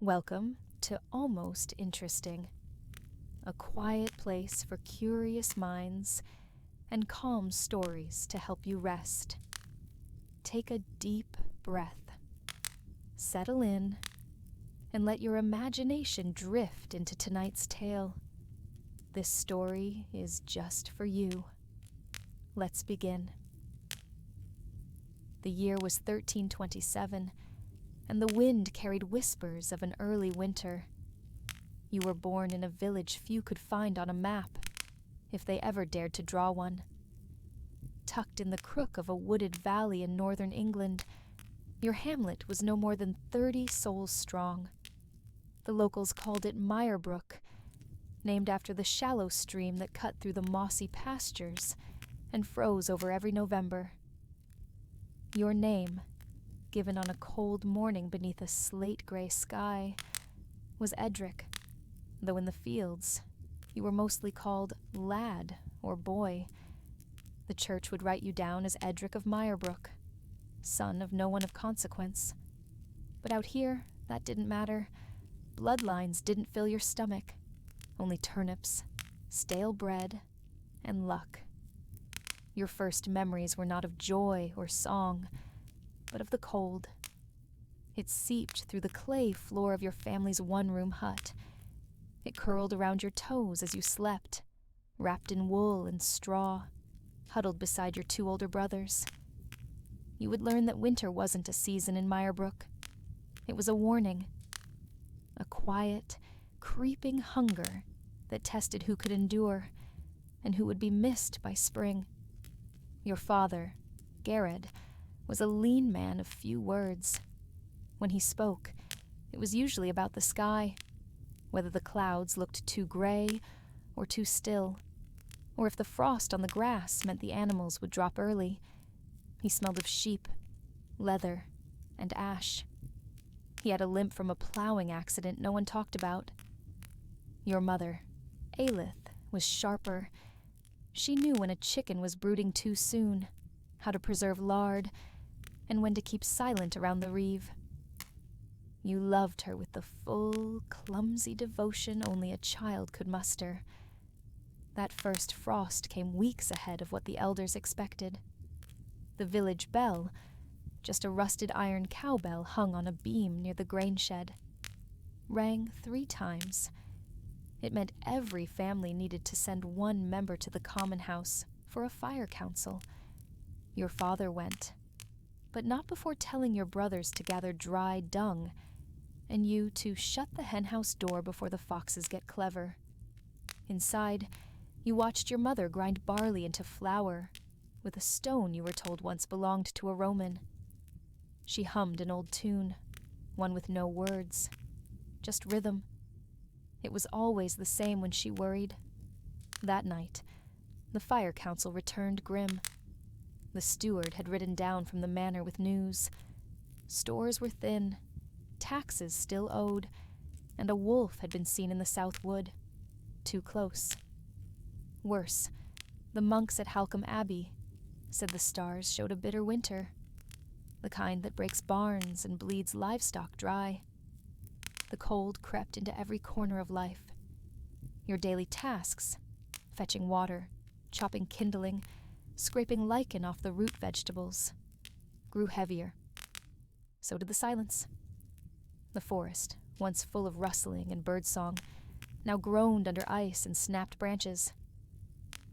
Welcome to Almost Interesting, a quiet place for curious minds and calm stories to help you rest. Take a deep breath, settle in, and let your imagination drift into tonight's tale. This story is just for you. Let's begin. The year was 1327, and the wind carried whispers of an early winter. You were born in a village few could find on a map, if they ever dared to draw one. Tucked in the crook of a wooded valley in northern England, your hamlet was no more than 30 souls strong. The locals called it Mirebrook, named after the shallow stream that cut through the mossy pastures and froze over every November. Your name, given on a cold morning beneath a slate-gray sky, was Edric, though in the fields you were mostly called lad or boy. The church would write you down as Edric of Mirebrook, son of no one of consequence. But out here, that didn't matter. Bloodlines didn't fill your stomach, only turnips, stale bread, and luck. Your first memories were not of joy or song, but of the cold. It seeped through the clay floor of your family's one-room hut. It curled around your toes as you slept, wrapped in wool and straw, huddled beside your 2 older brothers. You would learn that winter wasn't a season in Mirebrook. It was a warning, a quiet, creeping hunger that tested who could endure and who would be missed by spring. Your father, Garrett, was a lean man of few words. When he spoke, it was usually about the sky, whether the clouds looked too gray or too still, or if the frost on the grass meant the animals would drop early. He smelled of sheep, leather, and ash. He had a limp from a plowing accident no one talked about. Your mother, Aelith, was sharper. She knew when a chicken was brooding too soon, how to preserve lard, and when to keep silent around the reeve. You loved her with the full, clumsy devotion only a child could muster. That first frost came weeks ahead of what the elders expected. The village bell, just a rusted iron cowbell hung on a beam near the grain shed, rang 3 times. It meant every family needed to send one member to the common house for a fire council. Your father went, but not before telling your brothers to gather dry dung, and you to shut the henhouse door before the foxes get clever. Inside, you watched your mother grind barley into flour with a stone you were told once belonged to a Roman. She hummed an old tune, one with no words, just rhythm. It was always the same when she worried. That night, the fire council returned grim. The steward had ridden down from the manor with news. Stores were thin, taxes still owed, and a wolf had been seen in the south wood, too close. Worse, the monks at Halcombe Abbey said the stars showed a bitter winter, the kind that breaks barns and bleeds livestock dry. The cold crept into every corner of life. Your daily tasks, fetching water, chopping kindling, scraping lichen off the root vegetables, grew heavier. So did the silence. The forest, once full of rustling and birdsong, now groaned under ice and snapped branches.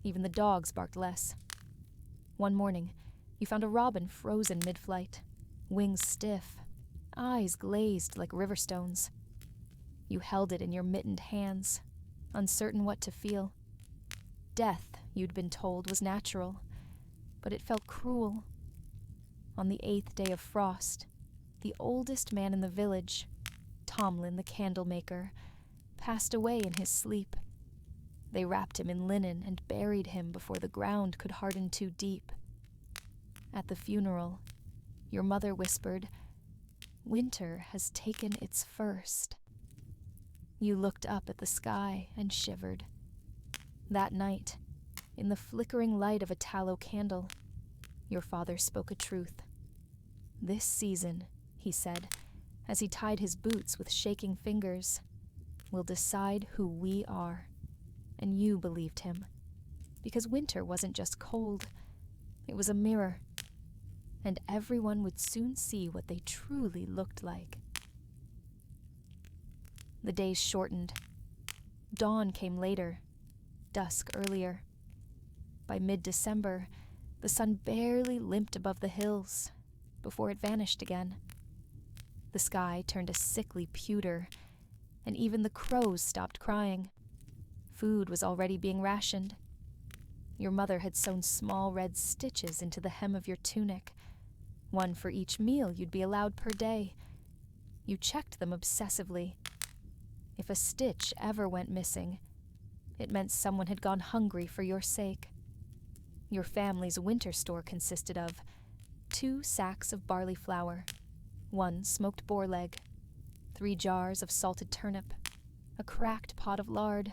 Even the dogs barked less. One morning, you found a robin frozen mid-flight, wings stiff, eyes glazed like river stones. You held it in your mittened hands, uncertain what to feel. Death, you'd been told, was natural, but it felt cruel. On the 8th day of frost, the oldest man in the village, Tomlin the candlemaker, passed away in his sleep. They wrapped him in linen and buried him before the ground could harden too deep. At the funeral, your mother whispered, "Winter has taken its first." You looked up at the sky and shivered. That night, in the flickering light of a tallow candle, your father spoke a truth. "This season," he said, as he tied his boots with shaking fingers, will decide who we are. And you believed him, because winter wasn't just cold, it was a mirror, and everyone would soon see what they truly looked like. The days shortened. Dawn came later, dusk earlier. By mid-December, the sun barely limped above the hills before it vanished again. The sky turned a sickly pewter, and even the crows stopped crying. Food was already being rationed. Your mother had sewn small red stitches into the hem of your tunic, one for each meal you'd be allowed per day. You checked them obsessively. If a stitch ever went missing, it meant someone had gone hungry for your sake. Your family's winter store consisted of 2 sacks of barley flour, 1 smoked boar leg, 3 jars of salted turnip, a cracked pot of lard,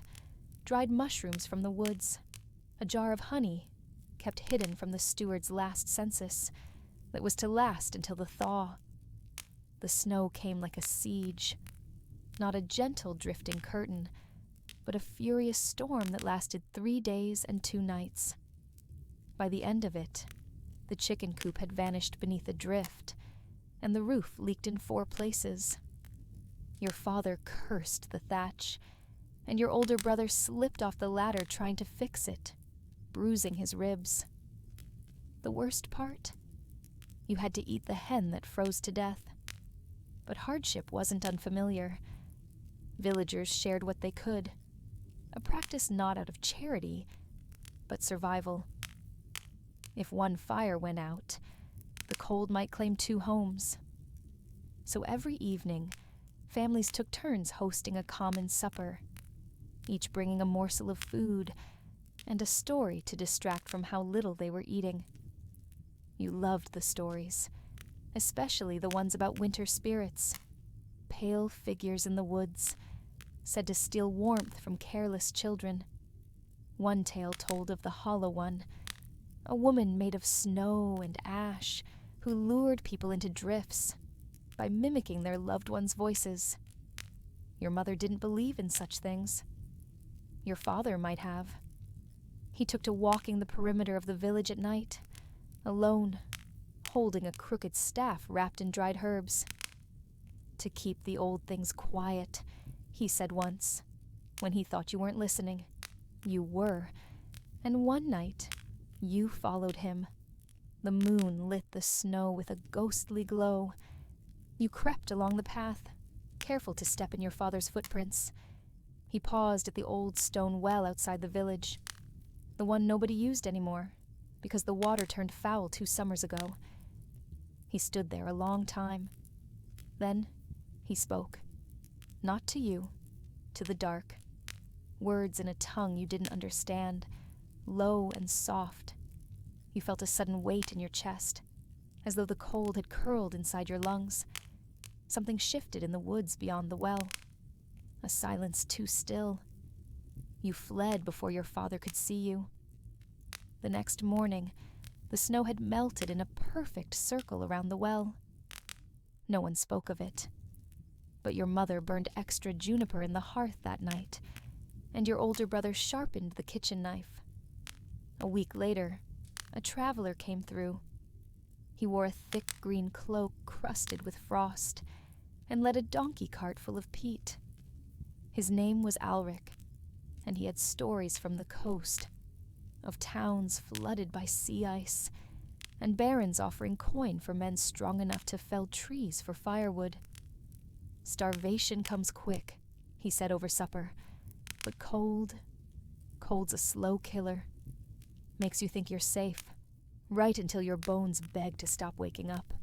dried mushrooms from the woods, a jar of honey, kept hidden from the steward's last census, that was to last until the thaw. The snow came like a siege, not a gentle drifting curtain, but a furious storm that lasted 3 days and 2 nights. By the end of it, the chicken coop had vanished beneath a drift, and the roof leaked in 4 places. Your father cursed the thatch, and your older brother slipped off the ladder trying to fix it, bruising his ribs. The worst part? You had to eat the hen that froze to death. But hardship wasn't unfamiliar. Villagers shared what they could, a practice not out of charity, but survival. If one fire went out, the cold might claim 2 homes. So every evening, families took turns hosting a common supper, each bringing a morsel of food and a story to distract from how little they were eating. You loved the stories, especially the ones about winter spirits, pale figures in the woods, said to steal warmth from careless children. One tale told of the Hollow One, a woman made of snow and ash who lured people into drifts by mimicking their loved ones' voices. Your mother didn't believe in such things. Your father might have. He took to walking the perimeter of the village at night, alone, holding a crooked staff wrapped in dried herbs. To keep the old things quiet, he said once, when he thought you weren't listening. You were, and one night, you followed him. The moon lit the snow with a ghostly glow. You crept along the path, careful to step in your father's footprints. He paused at the old stone well outside the village, the one nobody used anymore, because the water turned foul 2 summers ago. He stood there a long time. Then he spoke. Not to you, to the dark. Words in a tongue you didn't understand, low and soft. You felt a sudden weight in your chest, as though the cold had curled inside your lungs. Something shifted in the woods beyond the well. A silence too still. You fled before your father could see you. The next morning, the snow had melted in a perfect circle around the well. No one spoke of it, but your mother burned extra juniper in the hearth that night, and your older brother sharpened the kitchen knife. A week later, a traveler came through. He wore a thick green cloak crusted with frost, and led a donkey cart full of peat. His name was Alric, and he had stories from the coast, of towns flooded by sea ice, and barons offering coin for men strong enough to fell trees for firewood. Starvation comes quick, he said over supper, but cold's a slow killer. Makes you think you're safe, right until your bones beg to stop waking up.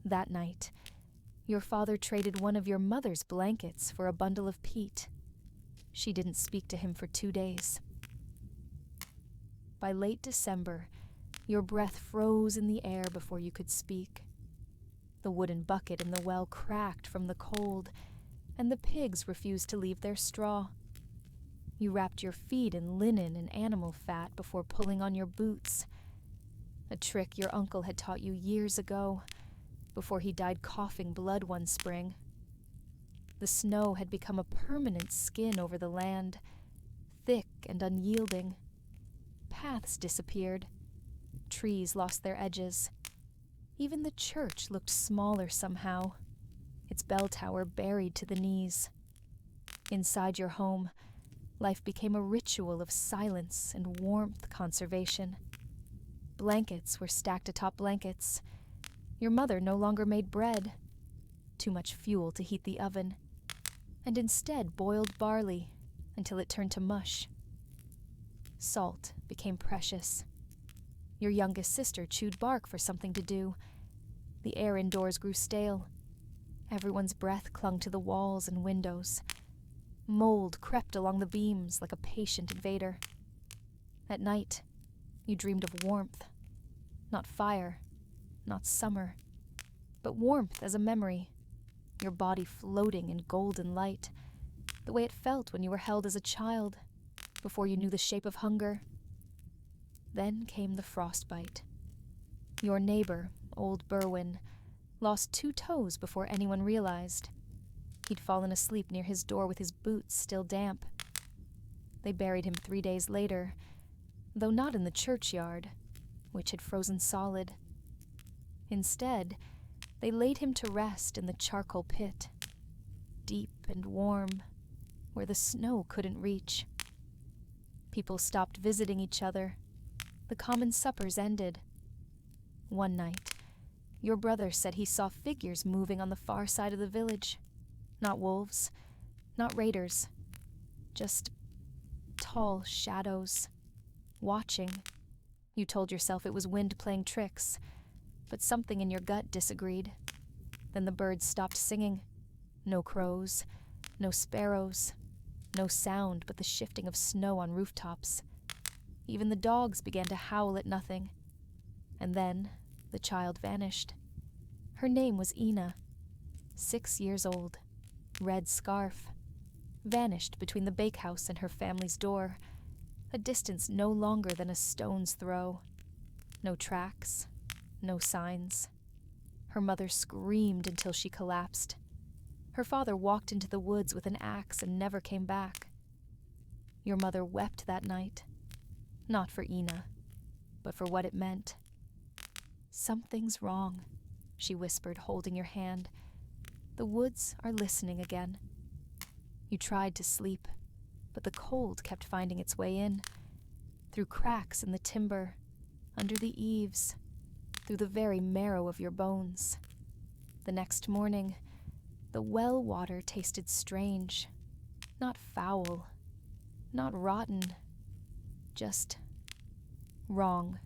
That night, your father traded one of your mother's blankets for a bundle of peat. She didn't speak to him for 2 days. By late December, your breath froze in the air before you could speak. The wooden bucket in the well cracked from the cold, and the pigs refused to leave their straw. You wrapped your feet in linen and animal fat before pulling on your boots, a trick your uncle had taught you years ago, before he died coughing blood one spring. The snow had become a permanent skin over the land, thick and unyielding. Paths disappeared. Trees lost their edges. Even the church looked smaller somehow, its bell tower buried to the knees. Inside your home, life became a ritual of silence and warmth conservation. Blankets were stacked atop blankets. Your mother no longer made bread, too much fuel to heat the oven, and instead boiled barley until it turned to mush. Salt became precious. Your youngest sister chewed bark for something to do. The air indoors grew stale. Everyone's breath clung to the walls and windows. Mold crept along the beams like a patient invader. At night, you dreamed of warmth. Not fire, not summer, but warmth as a memory. Your body floating in golden light, the way it felt when you were held as a child, before you knew the shape of hunger. Then came the frostbite. Your neighbor, old Berwin, lost 2 toes before anyone realized. He'd fallen asleep near his door with his boots still damp. They buried him 3 days later, though not in the churchyard, which had frozen solid. Instead, they laid him to rest in the charcoal pit, deep and warm, where the snow couldn't reach. People stopped visiting each other. The common suppers ended. One night, your brother said he saw figures moving on the far side of the village. Not wolves, not raiders, just tall shadows, watching. You told yourself it was wind playing tricks, but something in your gut disagreed. Then the birds stopped singing. No crows, no sparrows, no sound but the shifting of snow on rooftops. Even the dogs began to howl at nothing. And then the child vanished. Her name was Ina, 6 years old, red scarf, vanished between the bakehouse and her family's door, a distance no longer than a stone's throw. No tracks, no signs. Her mother screamed until she collapsed. Her father walked into the woods with an axe and never came back. Your mother wept that night, not for Ina, but for what it meant. "Something's wrong," she whispered, holding your hand. "The woods are listening again." You tried to sleep, but the cold kept finding its way in, through cracks in the timber, under the eaves, through the very marrow of your bones. The next morning, the well water tasted strange, not foul, not rotten, just wrong,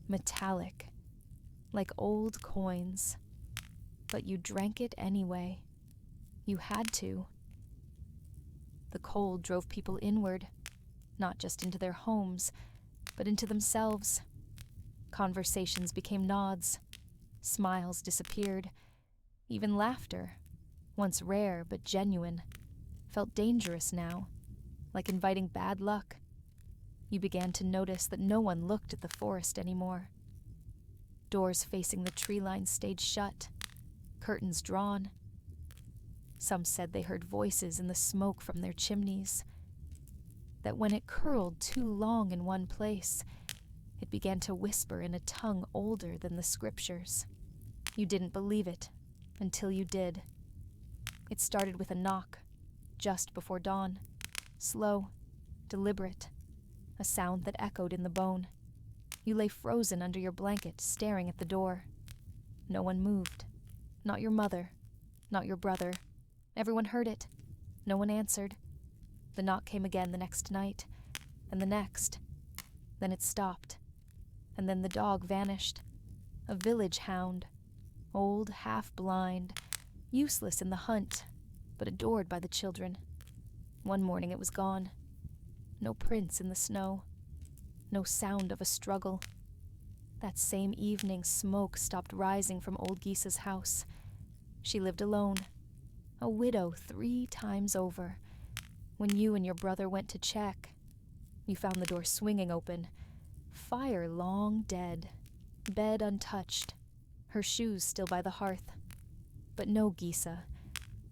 metallic, like old coins. But you drank it anyway. You had to. The cold drove people inward, not just into their homes, but into themselves. Conversations became nods. Smiles disappeared. Even laughter, once rare but genuine, felt dangerous now, like inviting bad luck. You began to notice that no one looked at the forest anymore. Doors facing the tree line stayed shut, curtains drawn. Some said they heard voices in the smoke from their chimneys, that when it curled too long in one place, it began to whisper in a tongue older than the scriptures. You didn't believe it until you did. It started with a knock, just before dawn, slow, deliberate, a sound that echoed in the bone. You lay frozen under your blanket, staring at the door. No one moved. Not your mother, not your brother. Everyone heard it. No one answered. The knock came again the next night, and the next. Then it stopped, and then the dog vanished. A village hound, old, half-blind, useless in the hunt, but adored by the children. One morning it was gone. No prints in the snow. No sound of a struggle. That same evening, smoke stopped rising from old Gisa's house. She lived alone, a widow 3 times over. When you and your brother went to check, you found the door swinging open, fire long dead, bed untouched, her shoes still by the hearth. But no Gisa,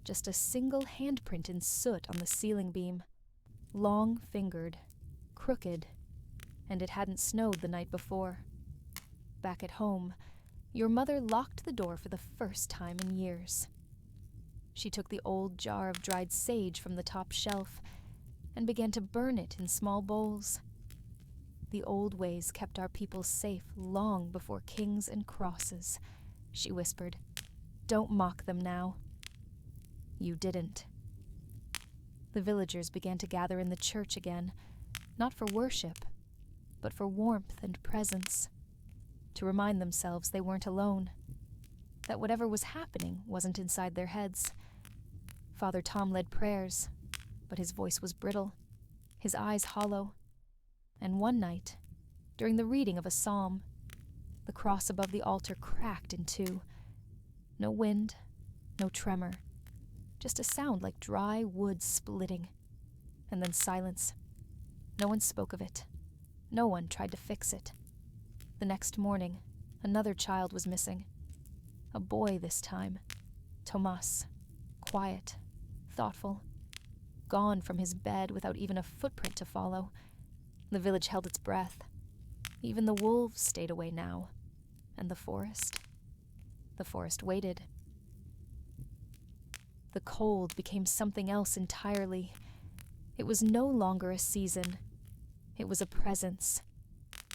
just a single handprint in soot on the ceiling beam. Long-fingered, crooked, and it hadn't snowed the night before. Back at home, your mother locked the door for the first time in years. She took the old jar of dried sage from the top shelf and began to burn it in small bowls. The old ways kept our people safe long before kings and crosses, she whispered. Don't mock them now. You didn't. The villagers began to gather in the church again, not for worship, but for warmth and presence, to remind themselves they weren't alone, that whatever was happening wasn't inside their heads. Father Tom led prayers, but his voice was brittle, his eyes hollow. And one night, during the reading of a psalm, the cross above the altar cracked in two. No wind, no tremor, just a sound like dry wood splitting. And then silence. No one spoke of it. No one tried to fix it. The next morning, another child was missing. A boy this time. Tomas. Quiet. Thoughtful. Gone from his bed without even a footprint to follow. The village held its breath. Even the wolves stayed away now. And the forest? The forest waited. The cold became something else entirely. It was no longer a season. It was a presence.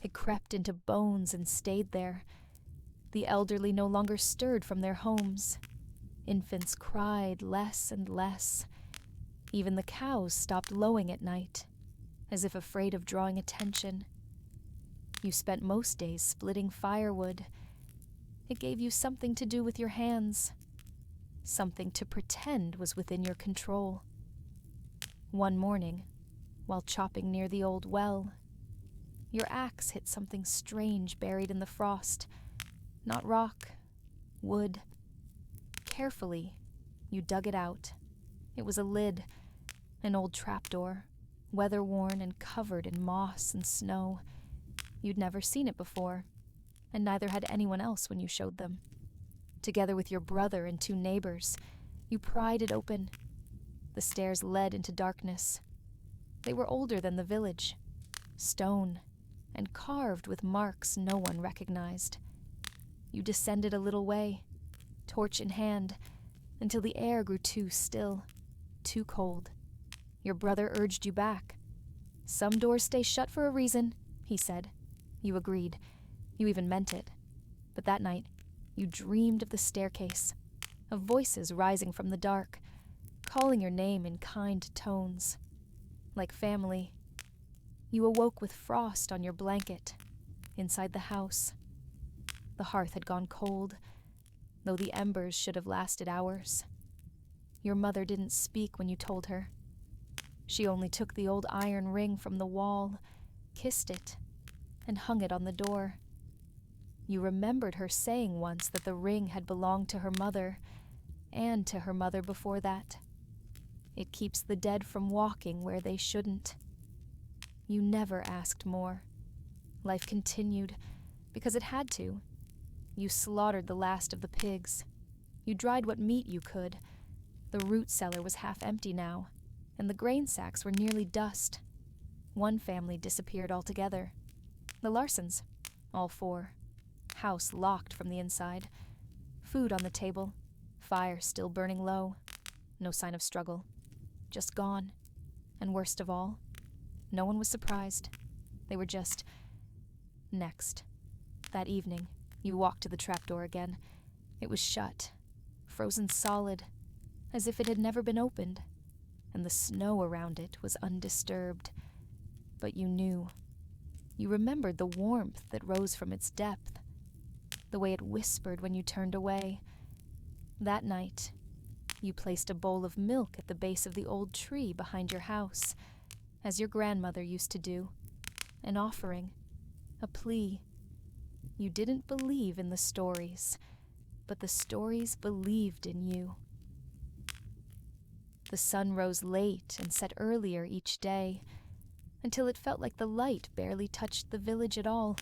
It crept into bones and stayed there. The elderly no longer stirred from their homes. Infants cried less and less. Even the cows stopped lowing at night, as if afraid of drawing attention. You spent most days splitting firewood. It gave you something to do with your hands, something to pretend was within your control. One morning, while chopping near the old well, your axe hit something strange buried in the frost. Not rock, wood. Carefully, you dug it out. It was a lid, an old trapdoor, weather-worn and covered in moss and snow. You'd never seen it before, and neither had anyone else when you showed them. Together with your brother and two neighbors, you pried it open. The stairs led into darkness. They were older than the village, stone, and carved with marks no one recognized. You descended a little way, torch in hand, until the air grew too still, too cold. Your brother urged you back. Some doors stay shut for a reason, he said. You agreed. You even meant it. But that night, you dreamed of the staircase, of voices rising from the dark, calling your name in kind tones. Like family. You awoke with frost on your blanket, inside the house. The hearth had gone cold, though the embers should have lasted hours. Your mother didn't speak when you told her. She only took the old iron ring from the wall, kissed it, and hung it on the door. You remembered her saying once that the ring had belonged to her mother, and to her mother before that. It keeps the dead from walking where they shouldn't. You never asked more. Life continued, because it had to. You slaughtered the last of the pigs. You dried what meat you could. The root cellar was half empty now, and the grain sacks were nearly dust. One family disappeared altogether. The Larsons, all four. House locked from the inside. Food on the table. Fire still burning low. No sign of struggle. Just gone. And worst of all, no one was surprised. They were just... Next. That evening, you walked to the trapdoor again. It was shut, frozen solid, as if it had never been opened, and the snow around it was undisturbed. But you knew. You remembered the warmth that rose from its depth, the way it whispered when you turned away. That night, you placed a bowl of milk at the base of the old tree behind your house, as your grandmother used to do, an offering, a plea. You didn't believe in the stories, but the stories believed in you. The sun rose late and set earlier each day, until it felt like the light barely touched the village at all.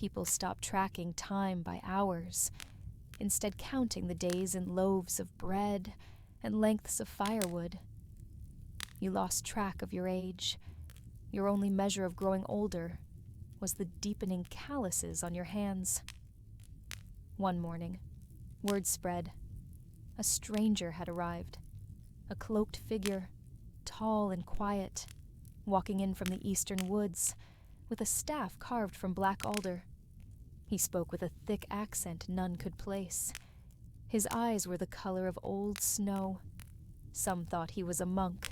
People stopped tracking time by hours, instead counting the days in loaves of bread and lengths of firewood. You lost track of your age. Your only measure of growing older was the deepening calluses on your hands. One morning, word spread. A stranger had arrived, a cloaked figure, tall and quiet, walking in from the eastern woods, with a staff carved from black alder. He spoke with a thick accent none could place. His eyes were the color of old snow. Some thought he was a monk,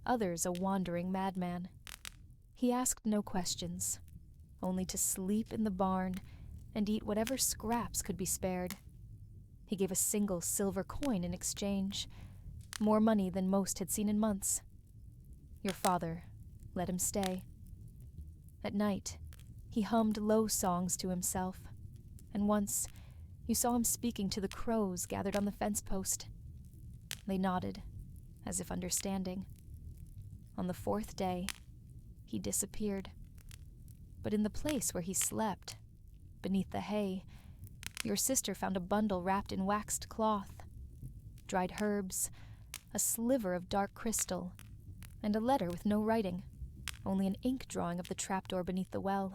others a wandering madman. He asked no questions, only to sleep in the barn and eat whatever scraps could be spared. He gave a single silver coin in exchange, more money than most had seen in months. Your father let him stay. At night, he hummed low songs to himself, and once you saw him speaking to the crows gathered on the fence post. They nodded, as if understanding. On the fourth day, he disappeared. But in the place where he slept, beneath the hay, your sister found a bundle wrapped in waxed cloth, dried herbs, a sliver of dark crystal, and a letter with no writing, only an ink drawing of the trapdoor beneath the well,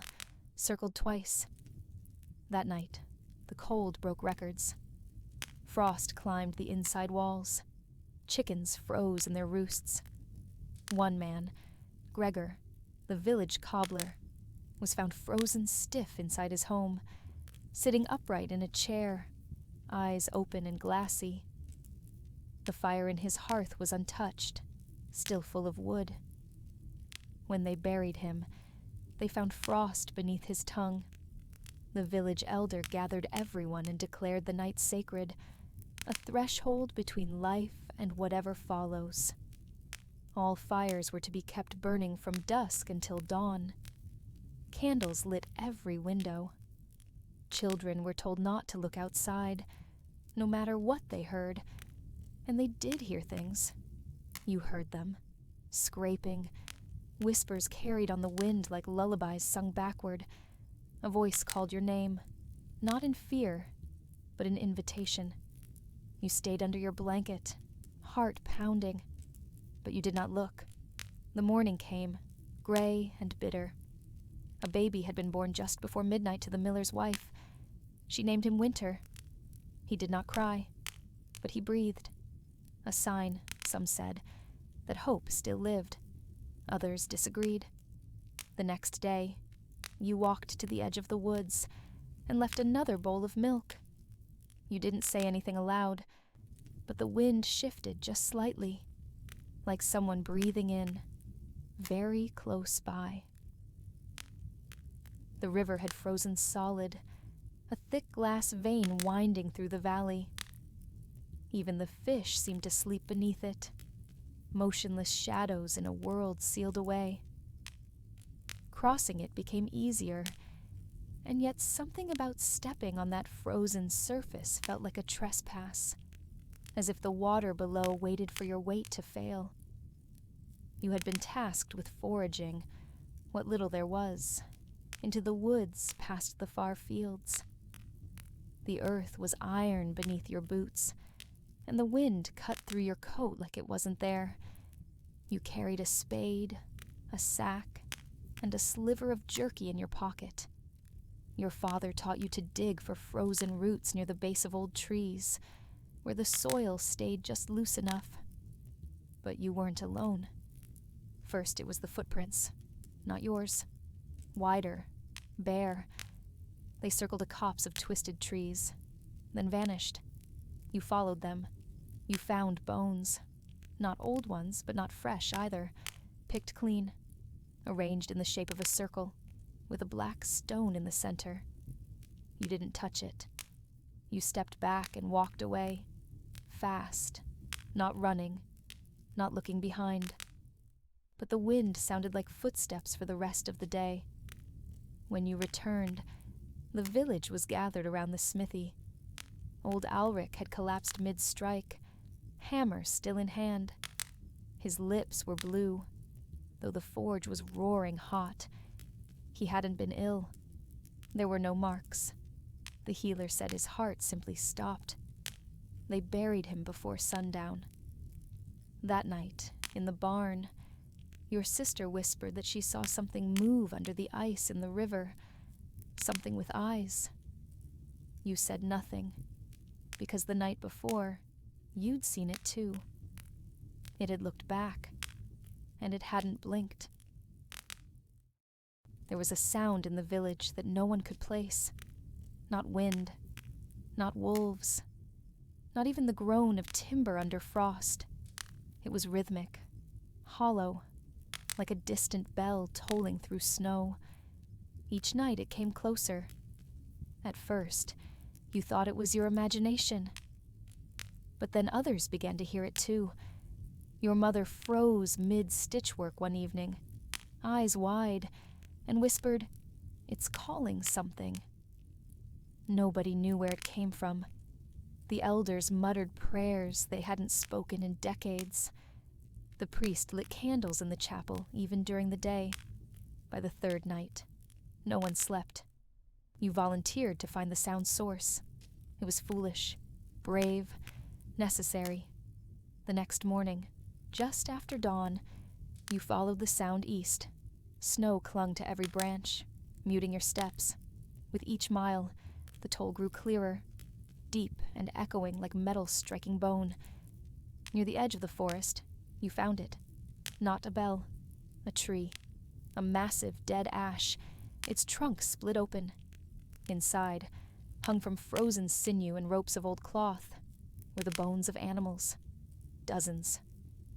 circled twice. That night, the cold broke records. Frost climbed the inside walls. Chickens froze in their roosts. One man, Gregor, the village cobbler, was found frozen stiff inside his home, sitting upright in a chair, eyes open and glassy. The fire in his hearth was untouched, still full of wood. When they buried him, they found frost beneath his tongue. The village elder gathered everyone and declared the night sacred, a threshold between life and whatever follows. All fires were to be kept burning from dusk until dawn. Candles lit every window. Children were told not to look outside, no matter what they heard, and they did hear things. You heard them, scraping, whispers carried on the wind like lullabies sung backward. A voice called your name, not in fear, but in invitation. You stayed under your blanket, heart pounding, but you did not look. The morning came, gray and bitter. A baby had been born just before midnight to the miller's wife. She named him Winter. He did not cry, but he breathed. A sign, some said, that hope still lived. Others disagreed. The next day, you walked to the edge of the woods and left another bowl of milk. You didn't say anything aloud, but the wind shifted just slightly, like someone breathing in, very close by. The river had frozen solid, a thick glass vein winding through the valley. Even the fish seemed to sleep beneath it, motionless shadows in a world sealed away. Crossing it became easier, and yet something about stepping on that frozen surface felt like a trespass, as if the water below waited for your weight to fail. You had been tasked with foraging, what little there was, into the woods past the far fields. The earth was iron beneath your boots, and the wind cut through your coat like it wasn't there. You carried a spade, a sack, and a sliver of jerky in your pocket. Your father taught you to dig for frozen roots near the base of old trees, where the soil stayed just loose enough. But you weren't alone. First it was the footprints, not yours. Wider, bare. They circled a copse of twisted trees, then vanished. You followed them. You found bones. Not old ones, but not fresh either. Picked clean. Arranged in the shape of a circle, with a black stone in the center. You didn't touch it. You stepped back and walked away, fast, not running, not looking behind. But the wind sounded like footsteps for the rest of the day. When you returned, the village was gathered around the smithy. Old Alric had collapsed mid-strike, hammer still in hand. His lips were blue, though the forge was roaring hot. He hadn't been ill. There were no marks. The healer said his heart simply stopped. They buried him before sundown. That night, in the barn, your sister whispered that she saw something move under the ice in the river, something with eyes. You said nothing, because the night before, you'd seen it too. It had looked back, and it hadn't blinked. There was a sound in the village that no one could place. Not wind, not wolves, not even the groan of timber under frost. It was rhythmic, hollow, like a distant bell tolling through snow. Each night it came closer. At first, you thought it was your imagination. But then others began to hear it too. Your mother froze mid-stitchwork one evening, eyes wide, and whispered, "It's calling something." Nobody knew where it came from. The elders muttered prayers they hadn't spoken in decades. The priest lit candles in the chapel, even during the day. By the third night, no one slept. You volunteered to find the sound's source. It was foolish, brave, necessary. The next morning, just after dawn, you followed the sound east. Snow clung to every branch, muting your steps. With each mile, the toll grew clearer, deep and echoing like metal striking bone. Near the edge of the forest, you found it. Not a bell, a tree, a massive dead ash, its trunk split open. Inside, hung from frozen sinew and ropes of old cloth, were the bones of animals. Dozens.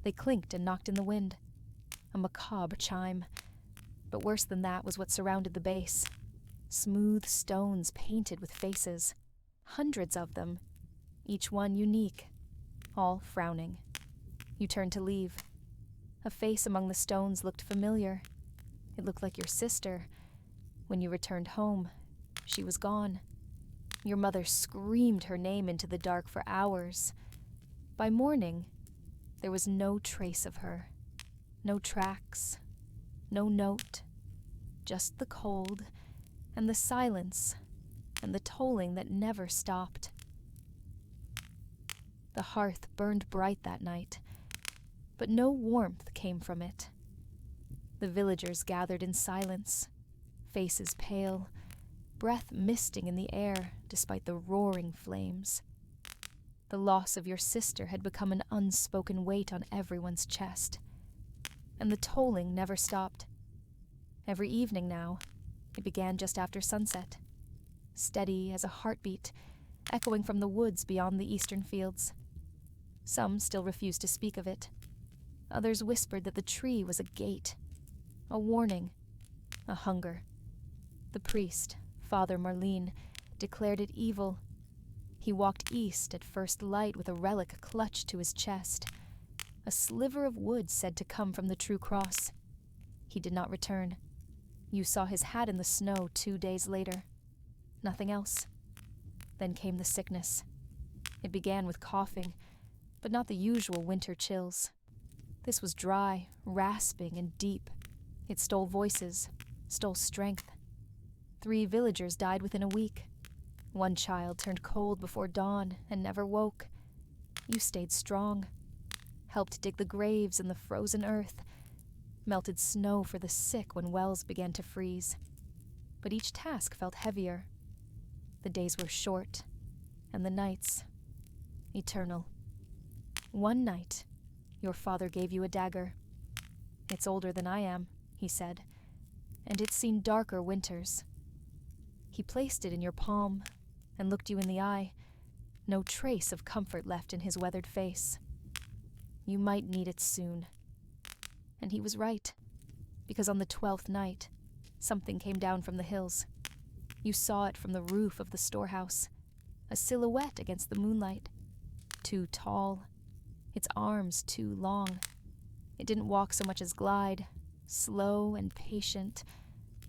They clinked and knocked in the wind. A macabre chime. But worse than that was what surrounded the base. Smooth stones painted with faces. Hundreds of them. Each one unique. All frowning. You turned to leave. A face among the stones looked familiar. It looked like your sister. When you returned home, she was gone. Your mother screamed her name into the dark for hours. By morning, there was no trace of her. No tracks. No note. Just the cold, and the silence, and the tolling that never stopped. The hearth burned bright that night, but no warmth came from it. The villagers gathered in silence, faces pale, breath misting in the air despite the roaring flames. The loss of your sister had become an unspoken weight on everyone's chest, and the tolling never stopped. Every evening now, it began just after sunset, steady as a heartbeat, echoing from the woods beyond the eastern fields. Some still refused to speak of it. Others whispered that the tree was a gate, a warning, a hunger. The priest, Father Marlene, declared it evil. He walked east at first light with a relic clutched to his chest, a sliver of wood said to come from the true cross. He did not return. You saw his hat in the snow 2 days later. Nothing else. Then came the sickness. It began with coughing, but not the usual winter chills. This was dry, rasping, and deep. It stole voices, stole strength. 3 villagers died within a week. 1 child turned cold before dawn and never woke. You stayed strong, helped dig the graves in the frozen earth, melted snow for the sick when wells began to freeze. But each task felt heavier. The days were short, and the nights eternal. One night, your father gave you a dagger. "It's older than I am," he said, "and it's seen darker winters." He placed it in your palm and looked you in the eye, no trace of comfort left in his weathered face. You might need it soon. And he was right, because on the 12th night, something came down from the hills. You saw it from the roof of the storehouse, a silhouette against the moonlight. Too tall, its arms too long. It didn't walk so much as glide, slow and patient,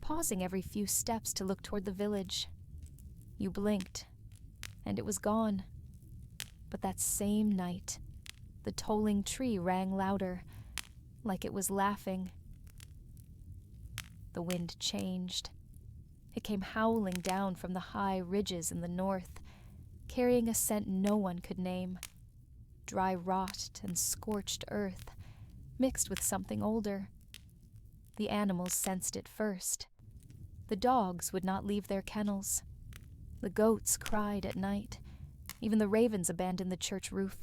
pausing every few steps to look toward the village. You blinked, and it was gone. But that same night, the tolling tree rang louder, like it was laughing. The wind changed. It came howling down from the high ridges in the north, carrying a scent no one could name. Dry rot and scorched earth, mixed with something older. The animals sensed it first. The dogs would not leave their kennels. The goats cried at night. Even the ravens abandoned the church roof.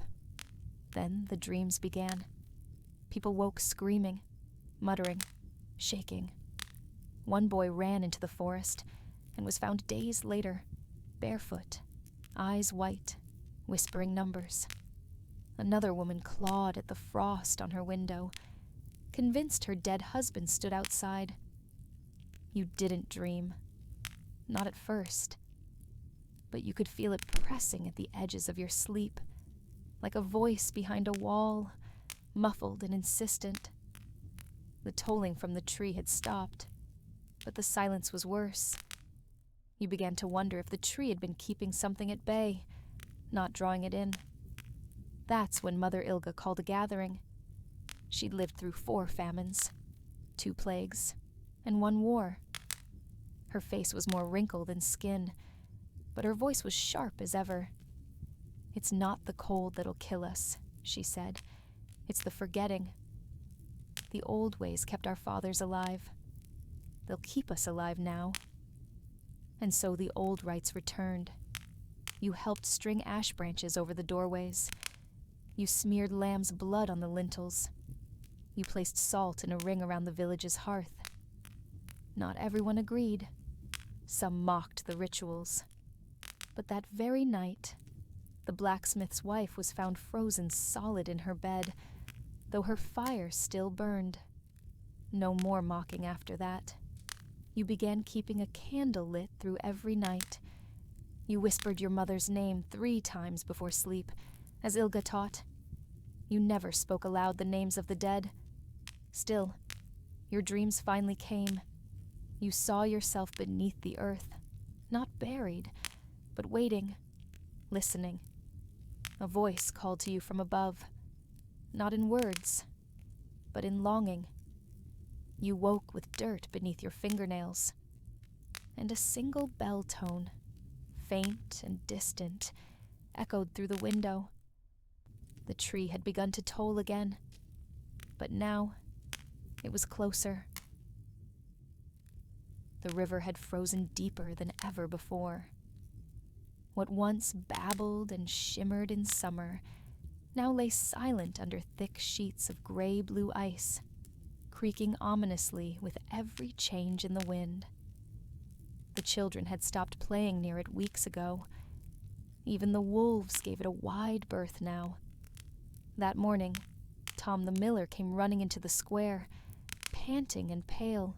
Then the dreams began. People woke screaming, muttering, shaking. One boy ran into the forest and was found days later, barefoot, eyes white, whispering numbers. Another woman clawed at the frost on her window, convinced her dead husband stood outside. You didn't dream. Not at first. But you could feel it pressing at the edges of your sleep, like a voice behind a wall, muffled and insistent. The tolling from the tree had stopped, but the silence was worse. You began to wonder if the tree had been keeping something at bay, not drawing it in. That's when Mother Ilga called a gathering. She'd lived through 4 famines, 2 plagues, and 1 war. Her face was more wrinkled than skin, but her voice was sharp as ever. "It's not the cold that'll kill us," she said. "It's the forgetting. The old ways kept our fathers alive. They'll keep us alive now." And so the old rites returned. You helped string ash branches over the doorways. You smeared lamb's blood on the lintels. You placed salt in a ring around the village's hearth. Not everyone agreed. Some mocked the rituals. But that very night, the blacksmith's wife was found frozen solid in her bed, though her fire still burned. No more mocking after that. You began keeping a candle lit through every night. You whispered your mother's name 3 times before sleep, as Ilga taught. You never spoke aloud the names of the dead. Still, your dreams finally came. You saw yourself beneath the earth, not buried, but waiting, listening. A voice called to you from above, not in words, but in longing. You woke with dirt beneath your fingernails, and a single bell tone, faint and distant, echoed through the window. The tree had begun to toll again, but now it was closer. The river had frozen deeper than ever before. What once babbled and shimmered in summer now lay silent under thick sheets of gray-blue ice, creaking ominously with every change in the wind. The children had stopped playing near it weeks ago. Even the wolves gave it a wide berth now. That morning, Tom the miller came running into the square, panting and pale.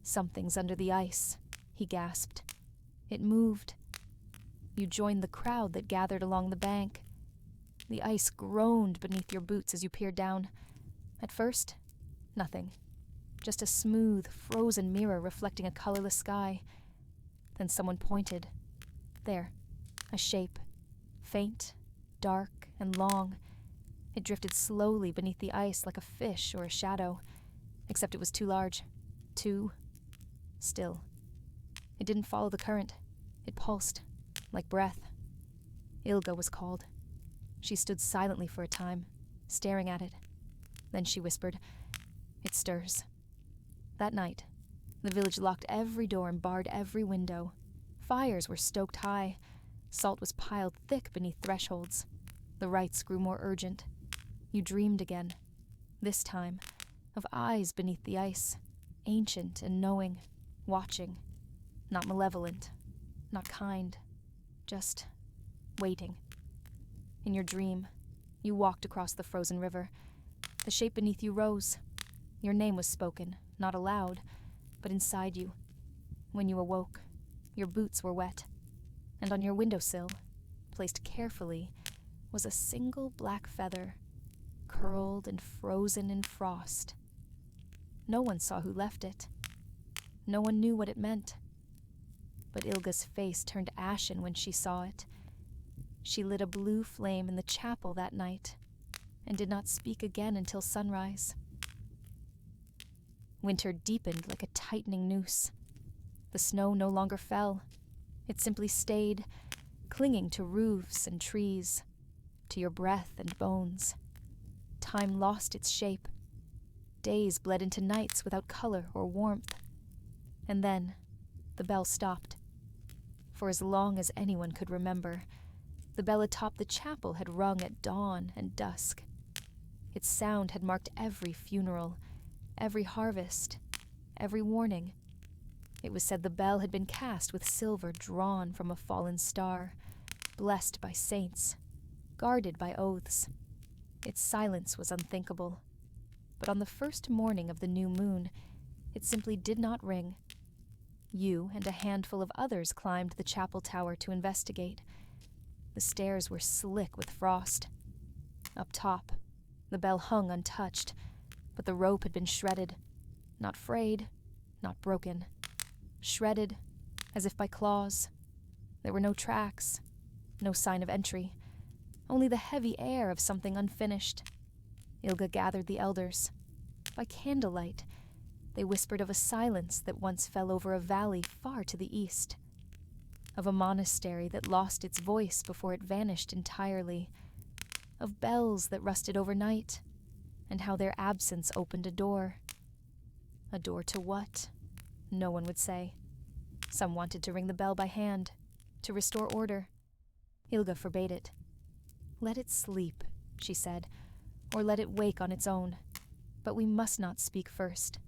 "Something's under the ice," he gasped. It moved. You joined the crowd that gathered along the bank. The ice groaned beneath your boots as you peered down. At first, nothing. Just a smooth, frozen mirror reflecting a colorless sky. Then someone pointed. There, a shape. Faint, dark, and long. It drifted slowly beneath the ice like a fish or a shadow, except it was too large, too still. It didn't follow the current. It pulsed, like breath. Ilga was called. She stood silently for a time, staring at it. Then she whispered, "It stirs." That night, the village locked every door and barred every window. Fires were stoked high. Salt was piled thick beneath thresholds. The rites grew more urgent. You dreamed again, this time, of eyes beneath the ice, ancient and knowing, watching, not malevolent, not kind, just waiting. In your dream, you walked across the frozen river. The shape beneath you rose. Your name was spoken, not aloud, but inside you. When you awoke, your boots were wet, and on your windowsill, placed carefully, was a single black feather, curled and frozen in frost. No one saw who left it. No one knew what it meant. But Ilga's face turned ashen when she saw it. She lit a blue flame in the chapel that night, and did not speak again until sunrise. Winter deepened like a tightening noose. The snow no longer fell. It simply stayed, clinging to roofs and trees, to your breath and bones. Time lost its shape. Days bled into nights without color or warmth. And then, the bell stopped. For as long as anyone could remember, the bell atop the chapel had rung at dawn and dusk. Its sound had marked every funeral, every harvest, every warning. It was said the bell had been cast with silver drawn from a fallen star, blessed by saints, guarded by oaths. Its silence was unthinkable. But on the first morning of the new moon, it simply did not ring. You and a handful of others climbed the chapel tower to investigate. The stairs were slick with frost. Up top, the bell hung untouched, but the rope had been shredded. Not frayed, not broken. Shredded, as if by claws. There were no tracks, no sign of entry, only the heavy air of something unfinished. Ilga gathered the elders. By candlelight, they whispered of a silence that once fell over a valley far to the east, of a monastery that lost its voice before it vanished entirely, of bells that rusted overnight, and how their absence opened a door. A door to what? No one would say. Some wanted to ring the bell by hand, to restore order. Ilga forbade it. Let it sleep, she said, or let it wake on its own. But we must not speak first.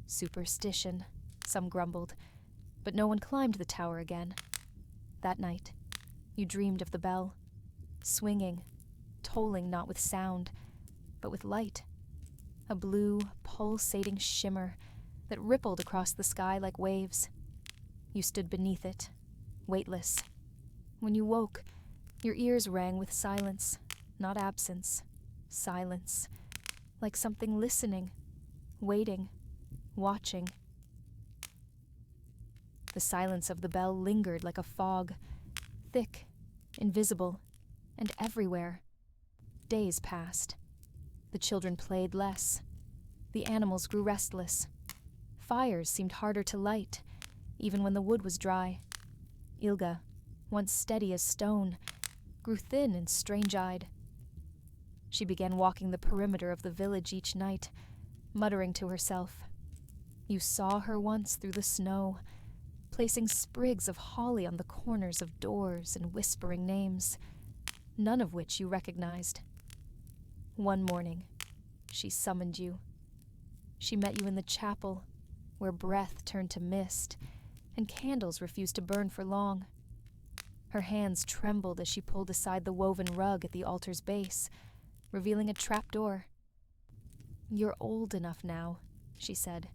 Superstition, some grumbled, but no one climbed the tower again. That night, you dreamed of the bell, swinging, tolling not with sound, but with light, a blue, pulsating shimmer that rippled across the sky like waves. You stood beneath it, weightless. When you woke, your ears rang with silence, not absence, silence, like something listening, waiting, watching. The silence of the bell lingered like a fog, thick, invisible, and everywhere. Days passed. The children played less. The animals grew restless. Fires seemed harder to light, even when the wood was dry. Ilga, once steady as stone, grew thin and strange-eyed. She began walking the perimeter of the village each night, muttering to herself. You saw her once through the snow, placing sprigs of holly on the corners of doors and whispering names, none of which you recognized. One morning, she summoned you. She met you in the chapel, where breath turned to mist, and candles refused to burn for long. Her hands trembled as she pulled aside the woven rug at the altar's base, revealing a trapdoor. You're old enough now, she said,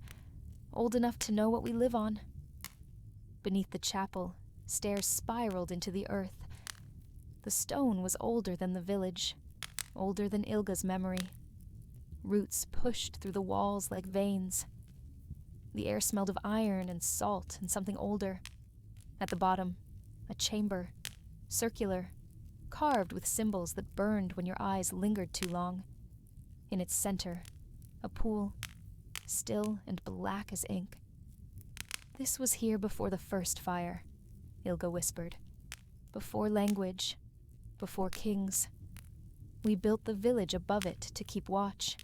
old enough to know what we live on. Beneath the chapel, stairs spiraled into the earth. The stone was older than the village, older than Ilga's memory. Roots pushed through the walls like veins. The air smelled of iron and salt and something older. At the bottom, a chamber, circular, carved with symbols that burned when your eyes lingered too long. In its center, a pool, still and black as ink. This was here before the first fire, Ilga whispered. Before language, before kings. We built the village above it to keep watch,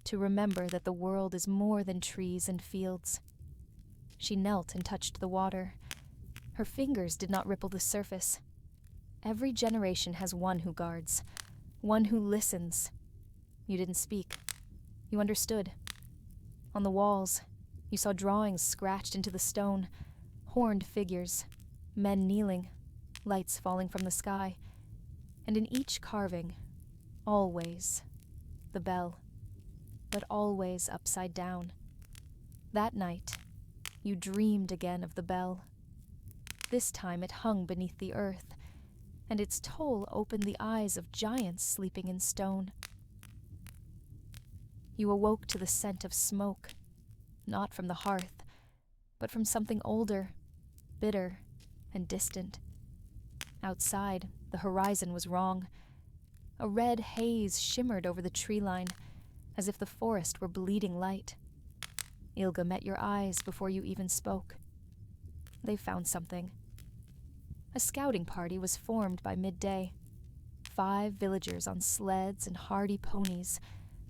to remember that the world is more than trees and fields. She knelt and touched the water. Her fingers did not ripple the surface. Every generation has one who guards, one who listens. You didn't speak. You understood. On the walls, you saw drawings scratched into the stone, horned figures, men kneeling, lights falling from the sky, and in each carving, always, the bell, but always upside down. That night, you dreamed again of the bell. This time it hung beneath the earth, and its toll opened the eyes of giants sleeping in stone. You awoke to the scent of smoke, not from the hearth, but from something older, bitter, and distant. Outside, the horizon was wrong. A red haze shimmered over the tree line, as if the forest were bleeding light. Ilga met your eyes before you even spoke. they found something. A scouting party was formed by midday. 5 villagers on sleds and hardy ponies,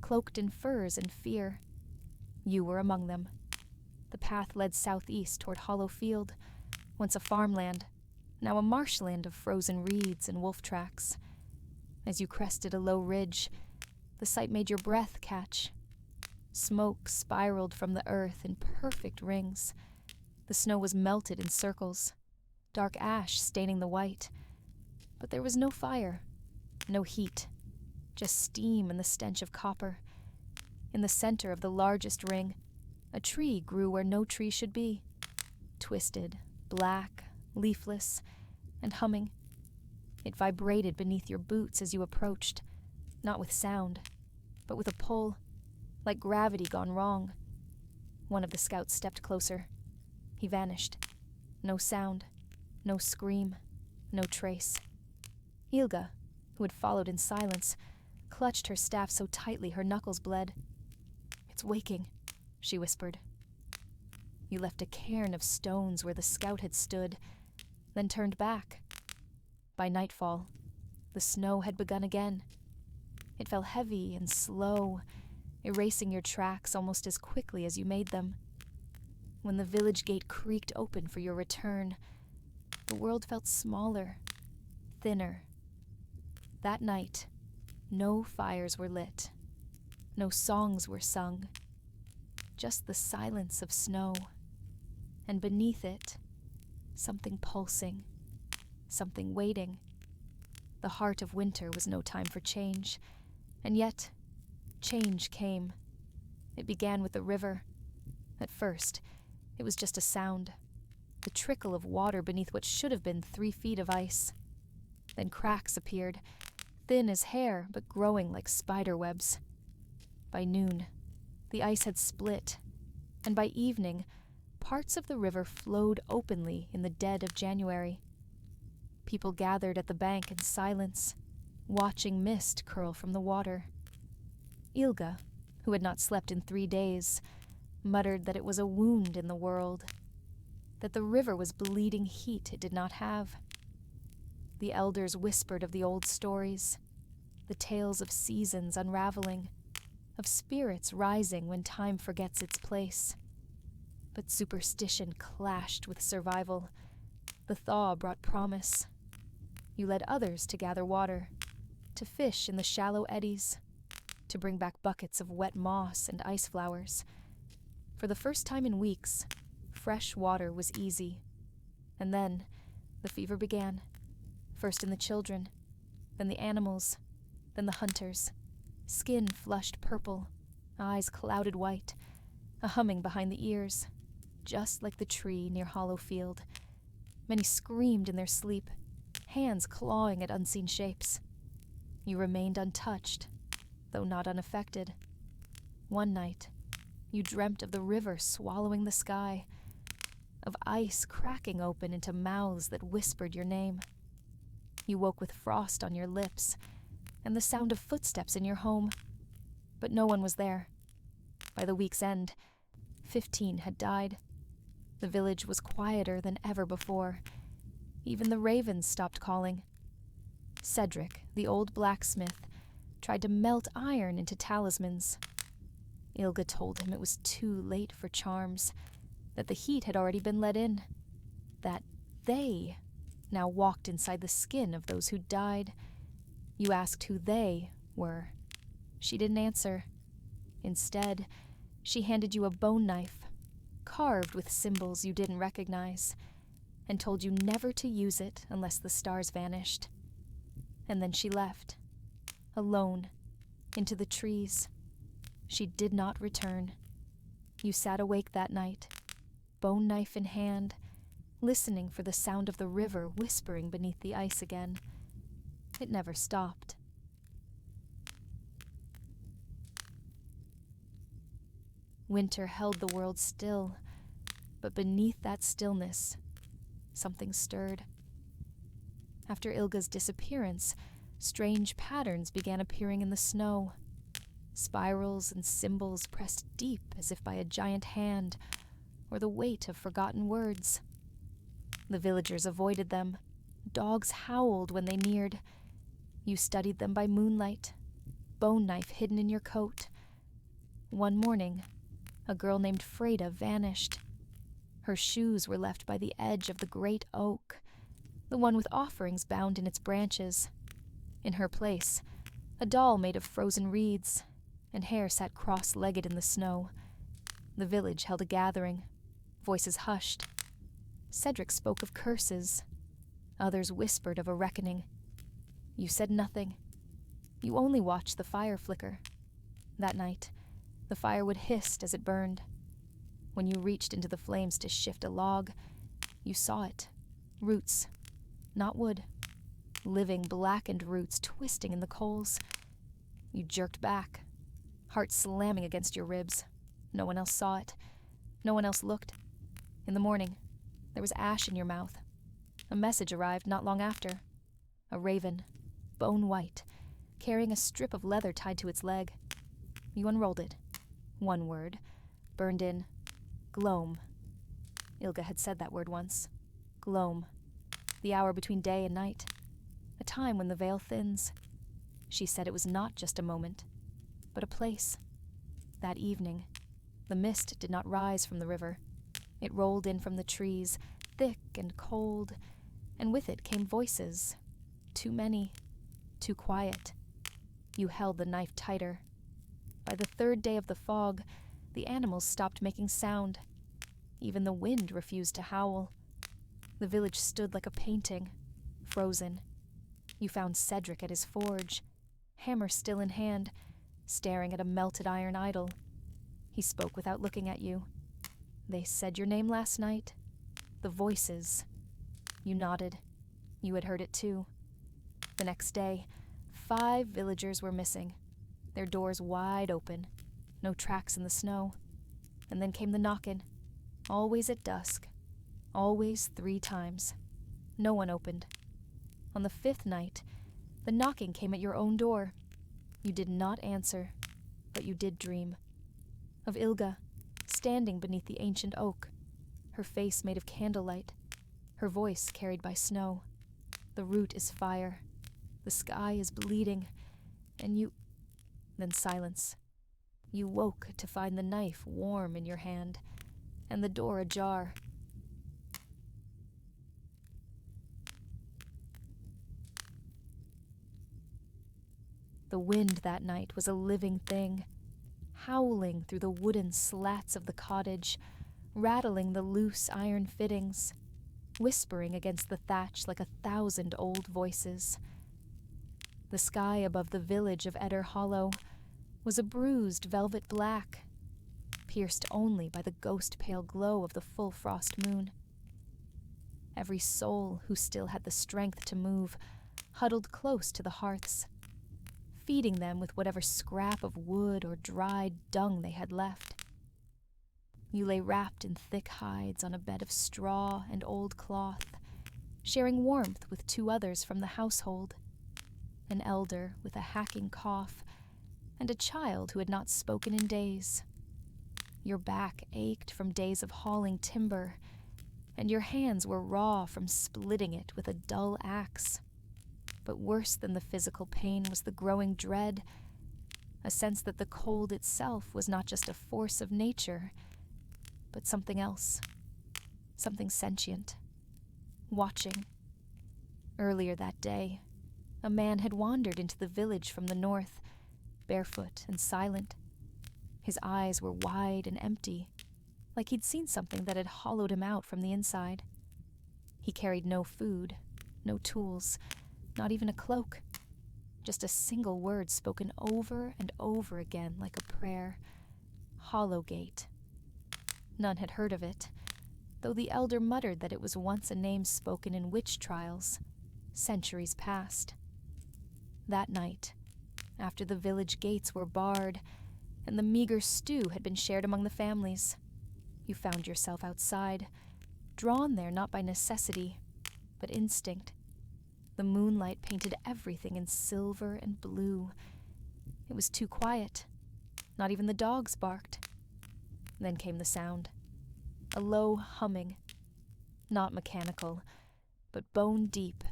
cloaked in furs and fear. You were among them. The path led southeast toward Hollow Field, once a farmland, now a marshland of frozen reeds and wolf tracks. As you crested a low ridge, the sight made your breath catch. Smoke spiraled from the earth in perfect rings. The snow was melted in circles, dark ash staining the white. But there was no fire, no heat, just steam and the stench of copper. In the center of the largest ring, a tree grew where no tree should be, twisted, black, leafless, and humming. It vibrated beneath your boots as you approached, not with sound, but with a pull, like gravity gone wrong. One of the scouts stepped closer. He vanished. No sound, no scream, no trace. Ilga, who had followed in silence, clutched her staff so tightly her knuckles bled. "It's waking," she whispered. You left a cairn of stones where the scout had stood, then turned back. By nightfall, the snow had begun again. It fell heavy and slow, erasing your tracks almost as quickly as you made them. When the village gate creaked open for your return, the world felt smaller, thinner. That night, no fires were lit, no songs were sung, just the silence of snow, and beneath it, something pulsing, something waiting. The heart of winter was no time for change, and yet, change came. It began with the river. At first, it was just a sound, the trickle of water beneath what should have been 3 feet of ice. Then cracks appeared, thin as hair but growing like spider webs. By noon, the ice had split, and by evening, parts of the river flowed openly in the dead of January. People gathered at the bank in silence, watching mist curl from the water. Ilga, who had not slept in 3 days, muttered that it was a wound in the world, that the river was bleeding heat it did not have. The elders whispered of the old stories, the tales of seasons unraveling, of spirits rising when time forgets its place. But superstition clashed with survival. The thaw brought promise. You led others to gather water, to fish in the shallow eddies, to bring back buckets of wet moss and ice flowers. For the first time in weeks, fresh water was easy. And then, the fever began. First in the children, then the animals, then the hunters. Skin flushed purple, eyes clouded white, a humming behind the ears, just like the tree near Hollow Field. Many screamed in their sleep, hands clawing at unseen shapes. You remained untouched, though not unaffected. One night, you dreamt of the river swallowing the sky, of ice cracking open into mouths that whispered your name. You woke with frost on your lips and the sound of footsteps in your home, but no one was there. By the week's end, 15 had died. The village was quieter than ever before. Even the ravens stopped calling. Cedric, the old blacksmith, tried to melt iron into talismans. Ilga told him it was too late for charms, that the heat had already been let in, that they now walked inside the skin of those who died. You asked who they were. She didn't answer. Instead, she handed you a bone knife, carved with symbols you didn't recognize, and told you never to use it unless the stars vanished. And then she left, alone, into the trees. She did not return. You sat awake that night, bone knife in hand, listening for the sound of the river whispering beneath the ice again. It never stopped. Winter held the world still, but beneath that stillness, something stirred. After Ilga's disappearance, strange patterns began appearing in the snow. Spirals and symbols pressed deep as if by a giant hand, or the weight of forgotten words. The villagers avoided them. Dogs howled when they neared. You studied them by moonlight, bone knife hidden in your coat. One morning, a girl named Freda vanished. Her shoes were left by the edge of the great oak, the one with offerings bound in its branches. In her place, a doll made of frozen reeds, and hair sat cross-legged in the snow. The village held a gathering. Voices hushed. Cedric spoke of curses. Others whispered of a reckoning. You said nothing. You only watched the fire flicker. That night, the fire would hiss as it burned. When you reached into the flames to shift a log, you saw it. Roots, not wood. Living, blackened roots twisting in the coals. You jerked back, heart slamming against your ribs. No one else saw it. No one else looked. In the morning, there was ash in your mouth. A message arrived not long after. A raven, bone white, carrying a strip of leather tied to its leg. You unrolled it. One word, burned in, gloam. Ilga had said that word once. Gloam. The hour between day and night. A time when the veil thins. She said it was not just a moment, but a place. That evening, the mist did not rise from the river. It rolled in from the trees, thick and cold, and with it came voices. Too many, too quiet. You held the knife tighter. By the third day of the fog, the animals stopped making sound. Even the wind refused to howl. The village stood like a painting, frozen. You found Cedric at his forge, hammer still in hand, staring at a melted iron idol. He spoke without looking at you. They said your name last night. The voices. You nodded. You had heard it too. The next day, 5 villagers were missing, their doors wide open, no tracks in the snow. And then came the knockin', always at dusk, always 3 times. No one opened. On the 5th night, the knocking came at your own door. You did not answer, but you did dream. Of Ilga, standing beneath the ancient oak, her face made of candlelight, her voice carried by snow. The root is fire, the sky is bleeding, and you... Then silence. You woke to find the knife warm in your hand, and the door ajar. The wind that night was a living thing, howling through the wooden slats of the cottage, rattling the loose iron fittings, whispering against the thatch like 1,000 old voices. The sky above the village of Eder Hollow was a bruised velvet black, pierced only by the ghost-pale glow of the full frost moon. Every soul who still had the strength to move huddled close to the hearths, feeding them with whatever scrap of wood or dried dung they had left. You lay wrapped in thick hides on a bed of straw and old cloth, sharing warmth with 2 others from the household, an elder with a hacking cough, and a child who had not spoken in days. Your back ached from days of hauling timber, and your hands were raw from splitting it with a dull axe. But worse than the physical pain was the growing dread, a sense that the cold itself was not just a force of nature, but something else, something sentient, watching. Earlier that day, a man had wandered into the village from the north, barefoot and silent. His eyes were wide and empty, like he'd seen something that had hollowed him out from the inside. He carried no food, no tools, not even a cloak. Just a single word spoken over and over again like a prayer. Hollowgate. None had heard of it, though the elder muttered that it was once a name spoken in witch trials, centuries past. That night, after the village gates were barred, and the meager stew had been shared among the families, you found yourself outside, drawn there not by necessity, but instinct. The moonlight painted everything in silver and blue. It was too quiet. Not even the dogs barked. Then came the sound. A low humming. not mechanical, but bone deep,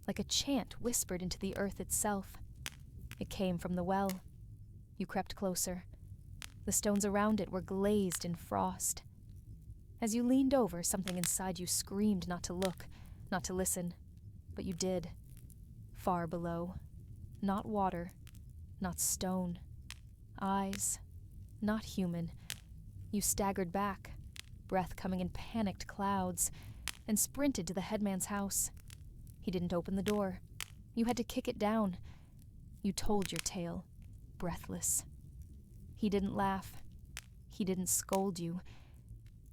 like a chant whispered into the earth itself. It came from the well. You crept closer. The stones around it were glazed in frost. As you leaned over, something inside you screamed not to look, not to listen, but you did. Far below. Not water, not stone. Eyes, not human. You staggered back, breath coming in panicked clouds, and sprinted to the headman's house. He didn't open the door. You had to kick it down. You told your tale, breathless. He didn't laugh. He didn't scold you.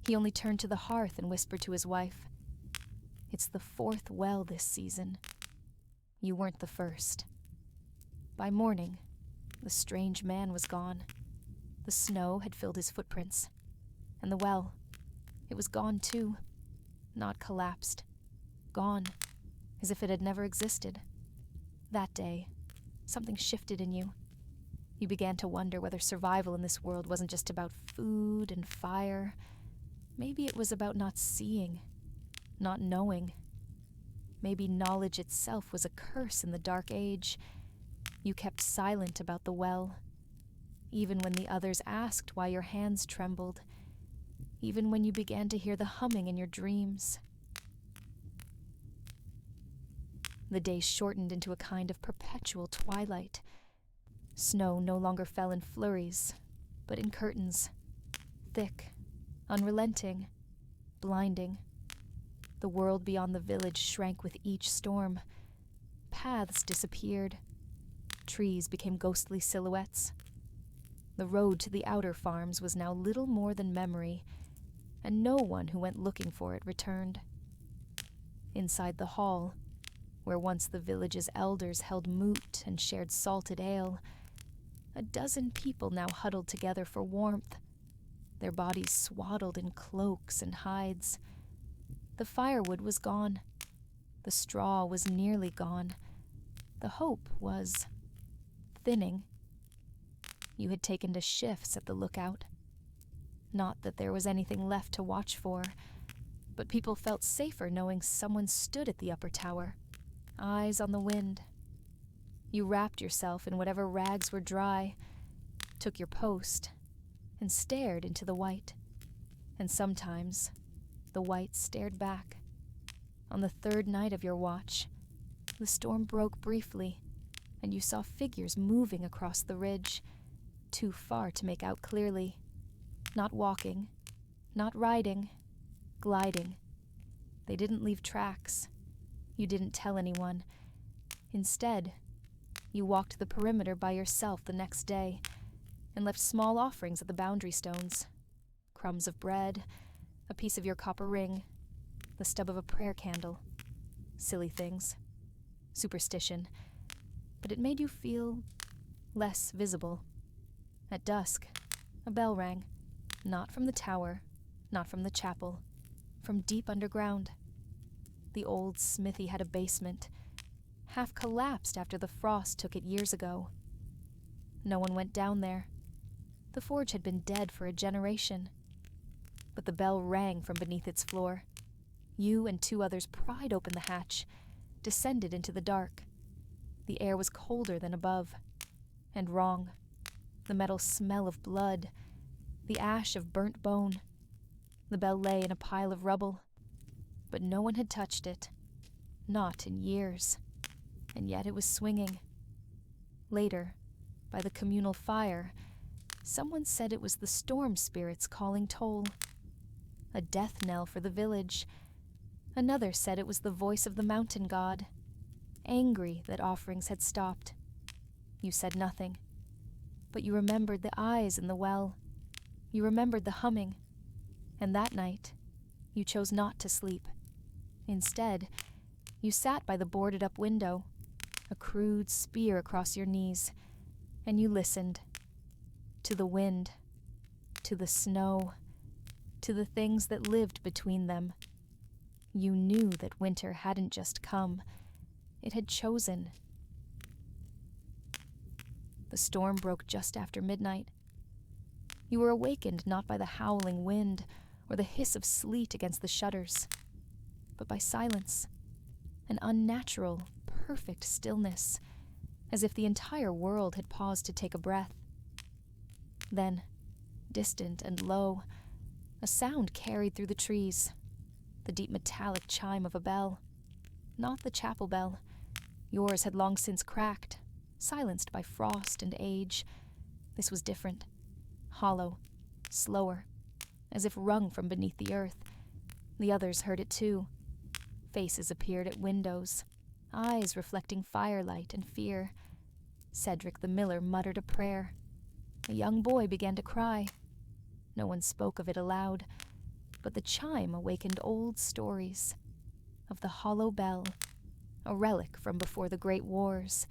He only turned to the hearth and whispered to his wife, "It's the 4th well this season. You weren't the first." By morning, the strange man was gone. The snow had filled his footprints. And the well, it was gone too. Not collapsed. Gone, as if it had never existed. That day, something shifted in you. You began to wonder whether survival in this world wasn't just about food and fire. Maybe it was about not seeing, not knowing. Maybe knowledge itself was a curse in the dark age. You kept silent about the well, even when the others asked why your hands trembled, even when you began to hear the humming in your dreams. The days shortened into a kind of perpetual twilight. Snow no longer fell in flurries, but in curtains, thick, unrelenting, blinding. The world beyond the village shrank with each storm. Paths disappeared. Trees became ghostly silhouettes. The road to the outer farms was now little more than memory, and no one who went looking for it returned. Inside the hall, where once the village's elders held moot and shared salted ale, a dozen people now huddled together for warmth, their bodies swaddled in cloaks and hides. The firewood was gone. The straw was nearly gone. The hope was thinning. You had taken to shifts at the lookout. Not that there was anything left to watch for, but people felt safer knowing someone stood at the upper tower, eyes on the wind. You wrapped yourself in whatever rags were dry, took your post, and stared into the white. And sometimes, the white stared back. On the 3rd night of your watch, the storm broke briefly, and you saw figures moving across the ridge, too far to make out clearly. Not walking, not riding, gliding. They didn't leave tracks. You didn't tell anyone. Instead, you walked the perimeter by yourself the next day and left small offerings at the boundary stones. Crumbs of bread, a piece of your copper ring, the stub of a prayer candle. Silly things. Superstition. But it made you feel less visible. At dusk, a bell rang. Not from the tower, not from the chapel, from deep underground. The old smithy had a basement, half collapsed after the frost took it years ago. No one went down there. The forge had been dead for a generation. But the bell rang from beneath its floor. You and 2 others pried open the hatch, descended into the dark. The air was colder than above, and wrong. The metal smell of blood, the ash of burnt bone. The bell lay in a pile of rubble, but no one had touched it. Not in years. And yet it was swinging. Later, by the communal fire, someone said it was the storm spirits calling toll. A death knell for the village. Another said it was the voice of the mountain god, angry that offerings had stopped. You said nothing, but you remembered the eyes in the well. You remembered the humming, and that night, you chose not to sleep. Instead, you sat by the boarded-up window, a crude spear across your knees, and you listened. To the wind, to the snow, to the things that lived between them. You knew that winter hadn't just come, it had chosen. The storm broke just after midnight. You were awakened not by the howling wind or the hiss of sleet against the shutters, but by silence. An unnatural, perfect stillness, as if the entire world had paused to take a breath. Then, distant and low, a sound carried through the trees, the deep metallic chime of a bell. Not the chapel bell. Yours had long since cracked, silenced by frost and age. This was different. Hollow, slower, as if wrung from beneath the earth. The others heard it too. Faces appeared at windows, eyes reflecting firelight and fear. Cedric the miller muttered a prayer. A young boy began to cry. No one spoke of it aloud, but the chime awakened old stories of the hollow bell, a relic from before the great wars,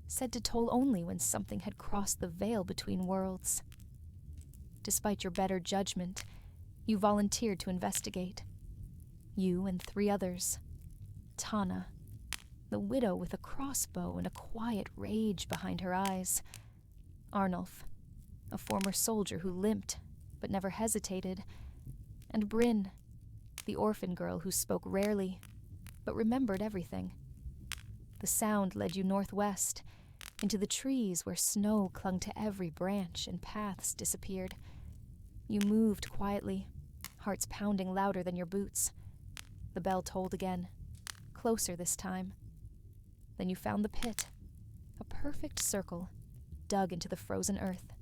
said to toll only when something had crossed the veil between worlds. Despite your better judgment, you volunteered to investigate. You and 3 others. Tana, the widow with a crossbow and a quiet rage behind her eyes. Arnulf, a former soldier who limped but never hesitated. And Bryn, the orphan girl who spoke rarely but remembered everything. The sound led you northwest, into the trees where snow clung to every branch and paths disappeared. You moved quietly, hearts pounding louder than your boots. The bell tolled again, closer this time. Then you found the pit, a perfect circle, dug into the frozen earth.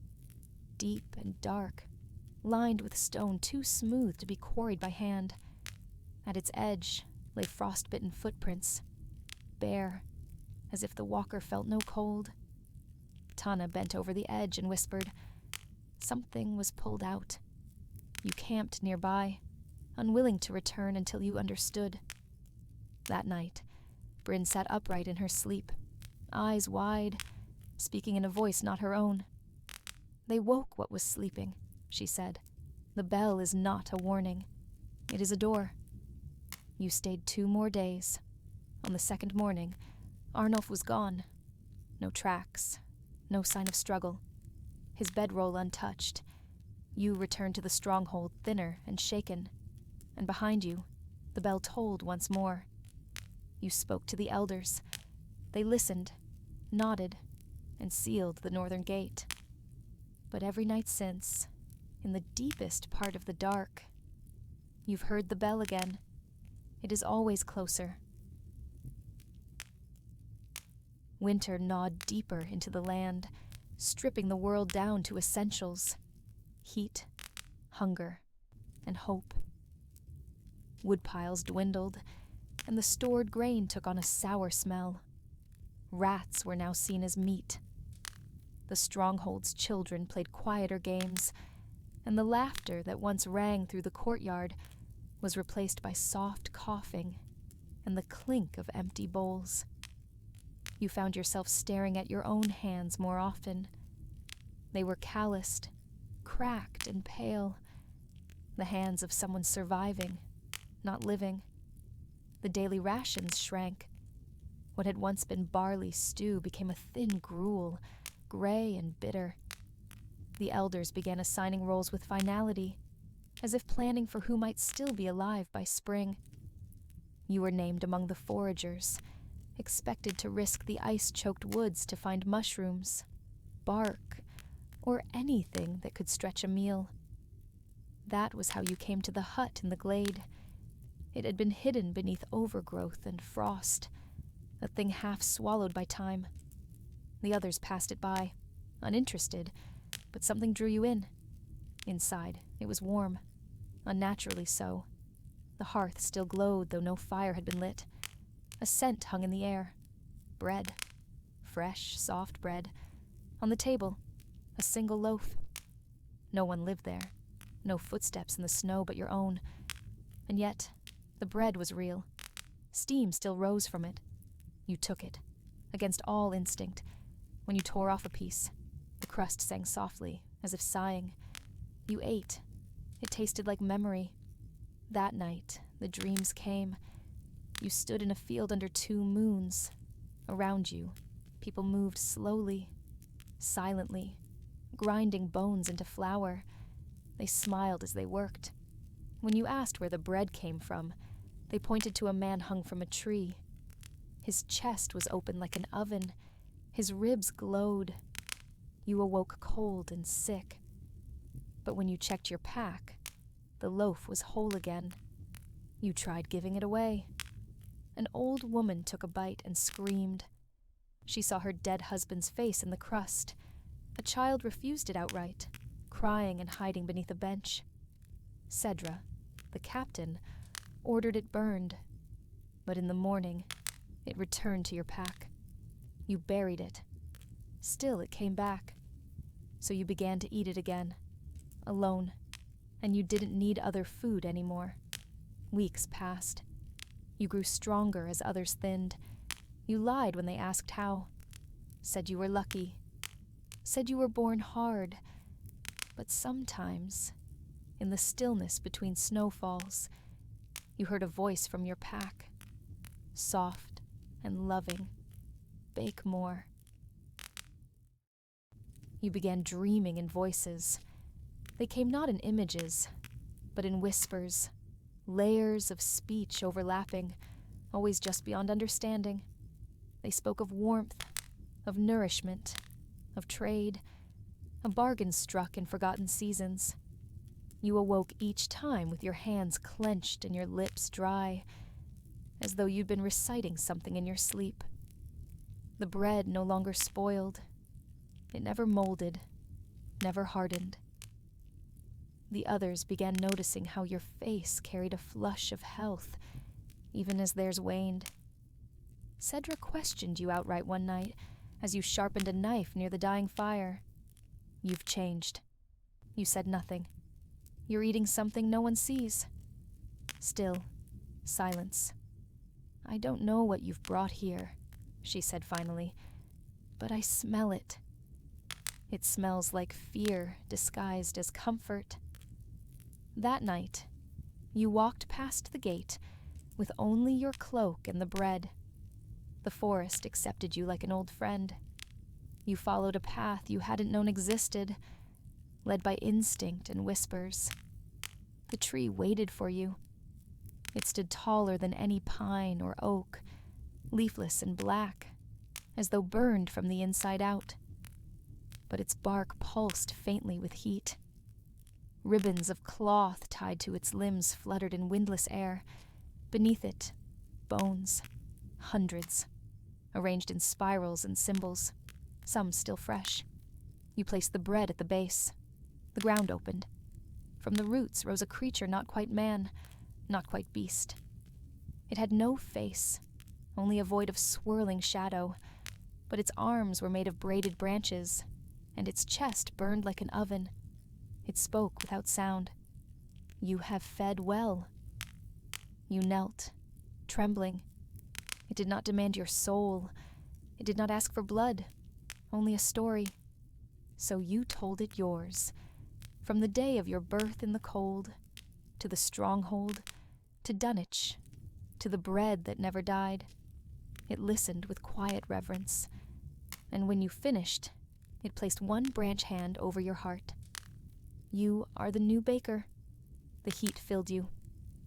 Deep and dark, lined with stone too smooth to be quarried by hand. At its edge lay frostbitten footprints, bare, as if the walker felt no cold. Tana bent over the edge and whispered. Something was pulled out. You camped nearby, unwilling to return until you understood. That night, Bryn sat upright in her sleep, eyes wide, speaking in a voice not her own. They woke what was sleeping, she said. The bell is not a warning. It is a door. You stayed 2 more days. On the 2nd morning, Arnulf was gone. No tracks, no sign of struggle. His bedroll untouched. You returned to the stronghold thinner and shaken. And behind you, the bell tolled once more. You spoke to the elders. They listened, nodded, and sealed the northern gate. But every night since, in the deepest part of the dark, you've heard the bell again. It is always closer. Winter gnawed deeper into the land, stripping the world down to essentials: heat, hunger, and hope. Woodpiles dwindled, and the stored grain took on a sour smell. Rats were now seen as meat. The stronghold's children played quieter games, and the laughter that once rang through the courtyard was replaced by soft coughing and the clink of empty bowls. You found yourself staring at your own hands more often. They were calloused, cracked, and pale. The hands of someone surviving, not living. The daily rations shrank. What had once been barley stew became a thin gruel, gray and bitter. The elders began assigning roles with finality, as if planning for who might still be alive by spring. You were named among the foragers, expected to risk the ice-choked woods to find mushrooms, bark, or anything that could stretch a meal. That was how you came to the hut in the glade. It had been hidden beneath overgrowth and frost, a thing half swallowed by time. The others passed it by, uninterested, but something drew you in. Inside, it was warm, unnaturally so. The hearth still glowed, though no fire had been lit. A scent hung in the air. Bread. Fresh, soft bread. On the table, a single loaf. No one lived there. No footsteps in the snow but your own. And yet, the bread was real. Steam still rose from it. You took it, against all instinct. When you tore off a piece, the crust sang softly, as if sighing. You ate. It tasted like memory. That night, the dreams came. You stood in a field under 2 moons. Around you, people moved slowly, silently, grinding bones into flour. They smiled as they worked. When you asked where the bread came from, They pointed to a man hung from a tree. His chest was open like an oven. His ribs glowed. You awoke cold and sick. But when you checked your pack, the loaf was whole again. You tried giving it away. An old woman took a bite and screamed. She saw her dead husband's face in the crust. A child refused it outright, crying and hiding beneath a bench. Cedra, the captain, ordered it burned. But in the morning, it returned to your pack. You buried it. Still, it came back. So you began to eat it again, alone, and you didn't need other food anymore. Weeks passed. You grew stronger as others thinned. You lied when they asked how. Said you were lucky. Said you were born hard. But sometimes, in the stillness between snowfalls, you heard a voice from your pack, soft and loving. Bake more. You began dreaming in voices. They came not in images, but in whispers, layers of speech overlapping, always just beyond understanding. They spoke of warmth, of nourishment, of trade, of bargains struck in forgotten seasons. You awoke each time with your hands clenched and your lips dry, as though you'd been reciting something in your sleep. The bread no longer spoiled. It never molded, never hardened. The others began noticing how your face carried a flush of health, even as theirs waned. Cedra questioned you outright one night as you sharpened a knife near the dying fire. You've changed. You said nothing. You're eating something no one sees. Still, silence. I don't know what you've brought here, she said finally, but I smell it. It smells like fear disguised as comfort. That night, you walked past the gate with only your cloak and the bread. The forest accepted you like an old friend. You followed a path you hadn't known existed, led by instinct and whispers. The tree waited for you. It stood taller than any pine or oak, leafless and black, as though burned from the inside out. But its bark pulsed faintly with heat. Ribbons of cloth tied to its limbs fluttered in windless air. Beneath it, bones, hundreds, arranged in spirals and symbols, some still fresh. You placed the bread at the base. The ground opened. From the roots rose a creature not quite man, not quite beast. It had no face, only a void of swirling shadow, but its arms were made of braided branches, and its chest burned like an oven. It spoke without sound. You have fed well. You knelt, trembling. It did not demand your soul. It did not ask for blood, only a story. So you told it yours, from the day of your birth in the cold, to the stronghold, to Dunwich, to the bread that never died. It listened with quiet reverence, and when you finished, it placed one branch hand over your heart. You are the new baker. The heat filled you.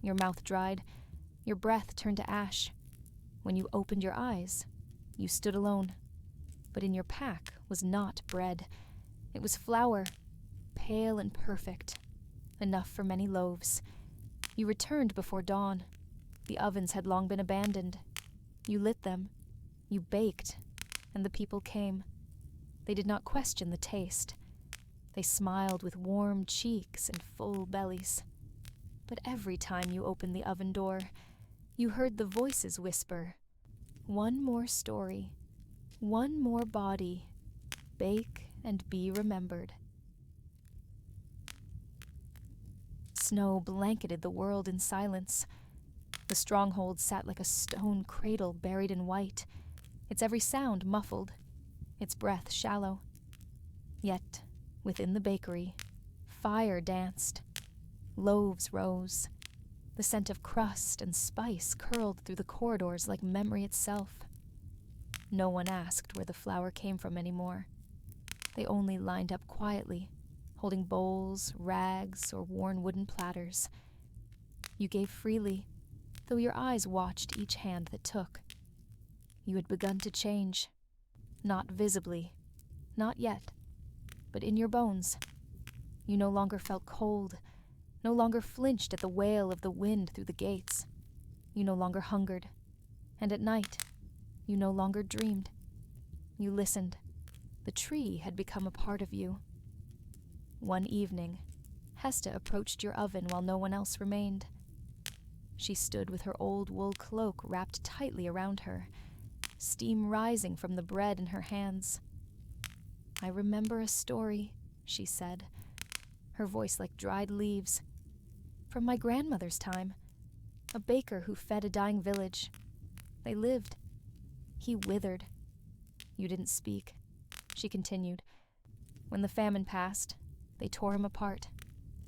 Your mouth dried. Your breath turned to ash. When you opened your eyes, you stood alone. But in your pack was not bread. It was flour, pale and perfect, enough for many loaves. You returned before dawn. The ovens had long been abandoned. You lit them. You baked, and the people came. They did not question the taste. They smiled with warm cheeks and full bellies. But every time you opened the oven door, you heard the voices whisper, "One more story, one more body, bake and be remembered." Snow blanketed the world in silence. The stronghold sat like a stone cradle buried in white, its every sound muffled, its breath shallow. Yet, within the bakery, fire danced. Loaves rose. The scent of crust and spice curled through the corridors like memory itself. No one asked where the flour came from anymore. They only lined up quietly, holding bowls, rags, or worn wooden platters. You gave freely. though your eyes watched each hand that took. You had begun to change. Not visibly. Not yet. But in your bones. You no longer felt cold, no longer flinched at the wail of the wind through the gates. You no longer hungered. And at night, you no longer dreamed. You listened. The tree had become a part of you. One evening, Hesta approached your oven while no one else remained. She stood with her old wool cloak wrapped tightly around her, steam rising from the bread in her hands. "I remember a story," she said, her voice like dried leaves. "From my grandmother's time. A baker who fed a dying village. They lived. He withered. You didn't speak," she continued. "When the famine passed, they tore him apart,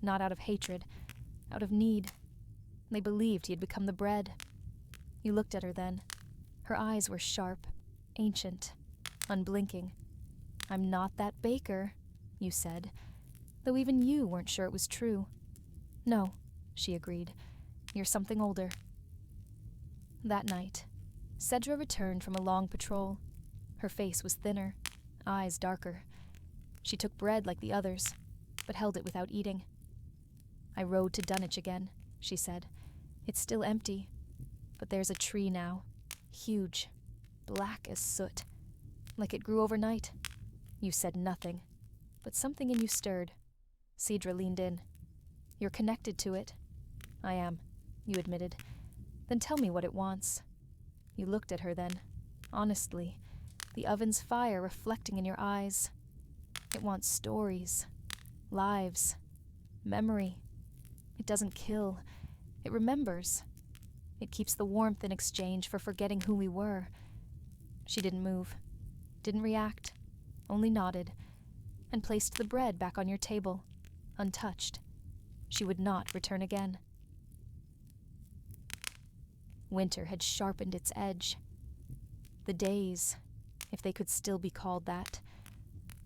not out of hatred, out of need. They believed he had become the bread." You looked at her then. Her eyes were sharp, ancient, unblinking. "I'm not that baker," you said, though even you weren't sure it was true. "No," she agreed. "You're something older." That night, Cedra returned from a long patrol. Her face was thinner, eyes darker. She took bread like the others, but held it without eating. "I rode to Dunwich again," she said. "It's still empty, but there's a tree now, huge, black as soot, like it grew overnight." You said nothing, but something in you stirred. Cedra leaned in. "You're connected to it." "I am," you admitted. "Then tell me what it wants." You looked at her then, honestly, the oven's fire reflecting in your eyes. "It wants stories, lives, memory. It doesn't kill. It remembers. It keeps the warmth in exchange for forgetting who we were." She didn't move, didn't react, only nodded, and placed the bread back on your table, untouched. She would not return again. Winter had sharpened its edge. The days, if they could still be called that,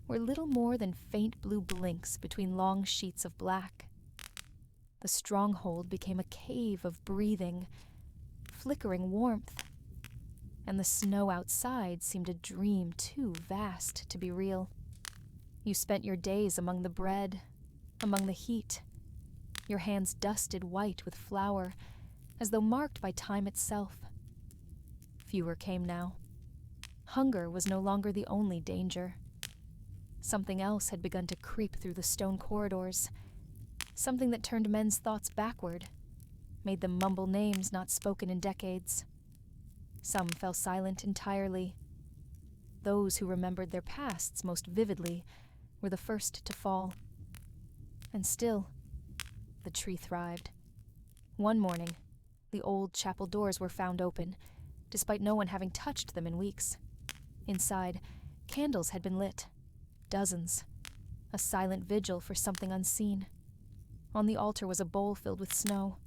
were little more than faint blue blinks between long sheets of black. The stronghold became a cave of breathing, flickering warmth, and the snow outside seemed a dream too vast to be real. You spent your days among the bread, among the heat, your hands dusted white with flour, as though marked by time itself. Fewer came now. Hunger was no longer the only danger. Something else had begun to creep through the stone corridors, something that turned men's thoughts backward, made them mumble names not spoken in decades. Some fell silent entirely. Those who remembered their pasts most vividly were the first to fall. And still, the tree thrived. One morning, the old chapel doors were found open, despite no one having touched them in weeks. Inside, candles had been lit. Dozens. A silent vigil for something unseen. On the altar was a bowl filled with snow.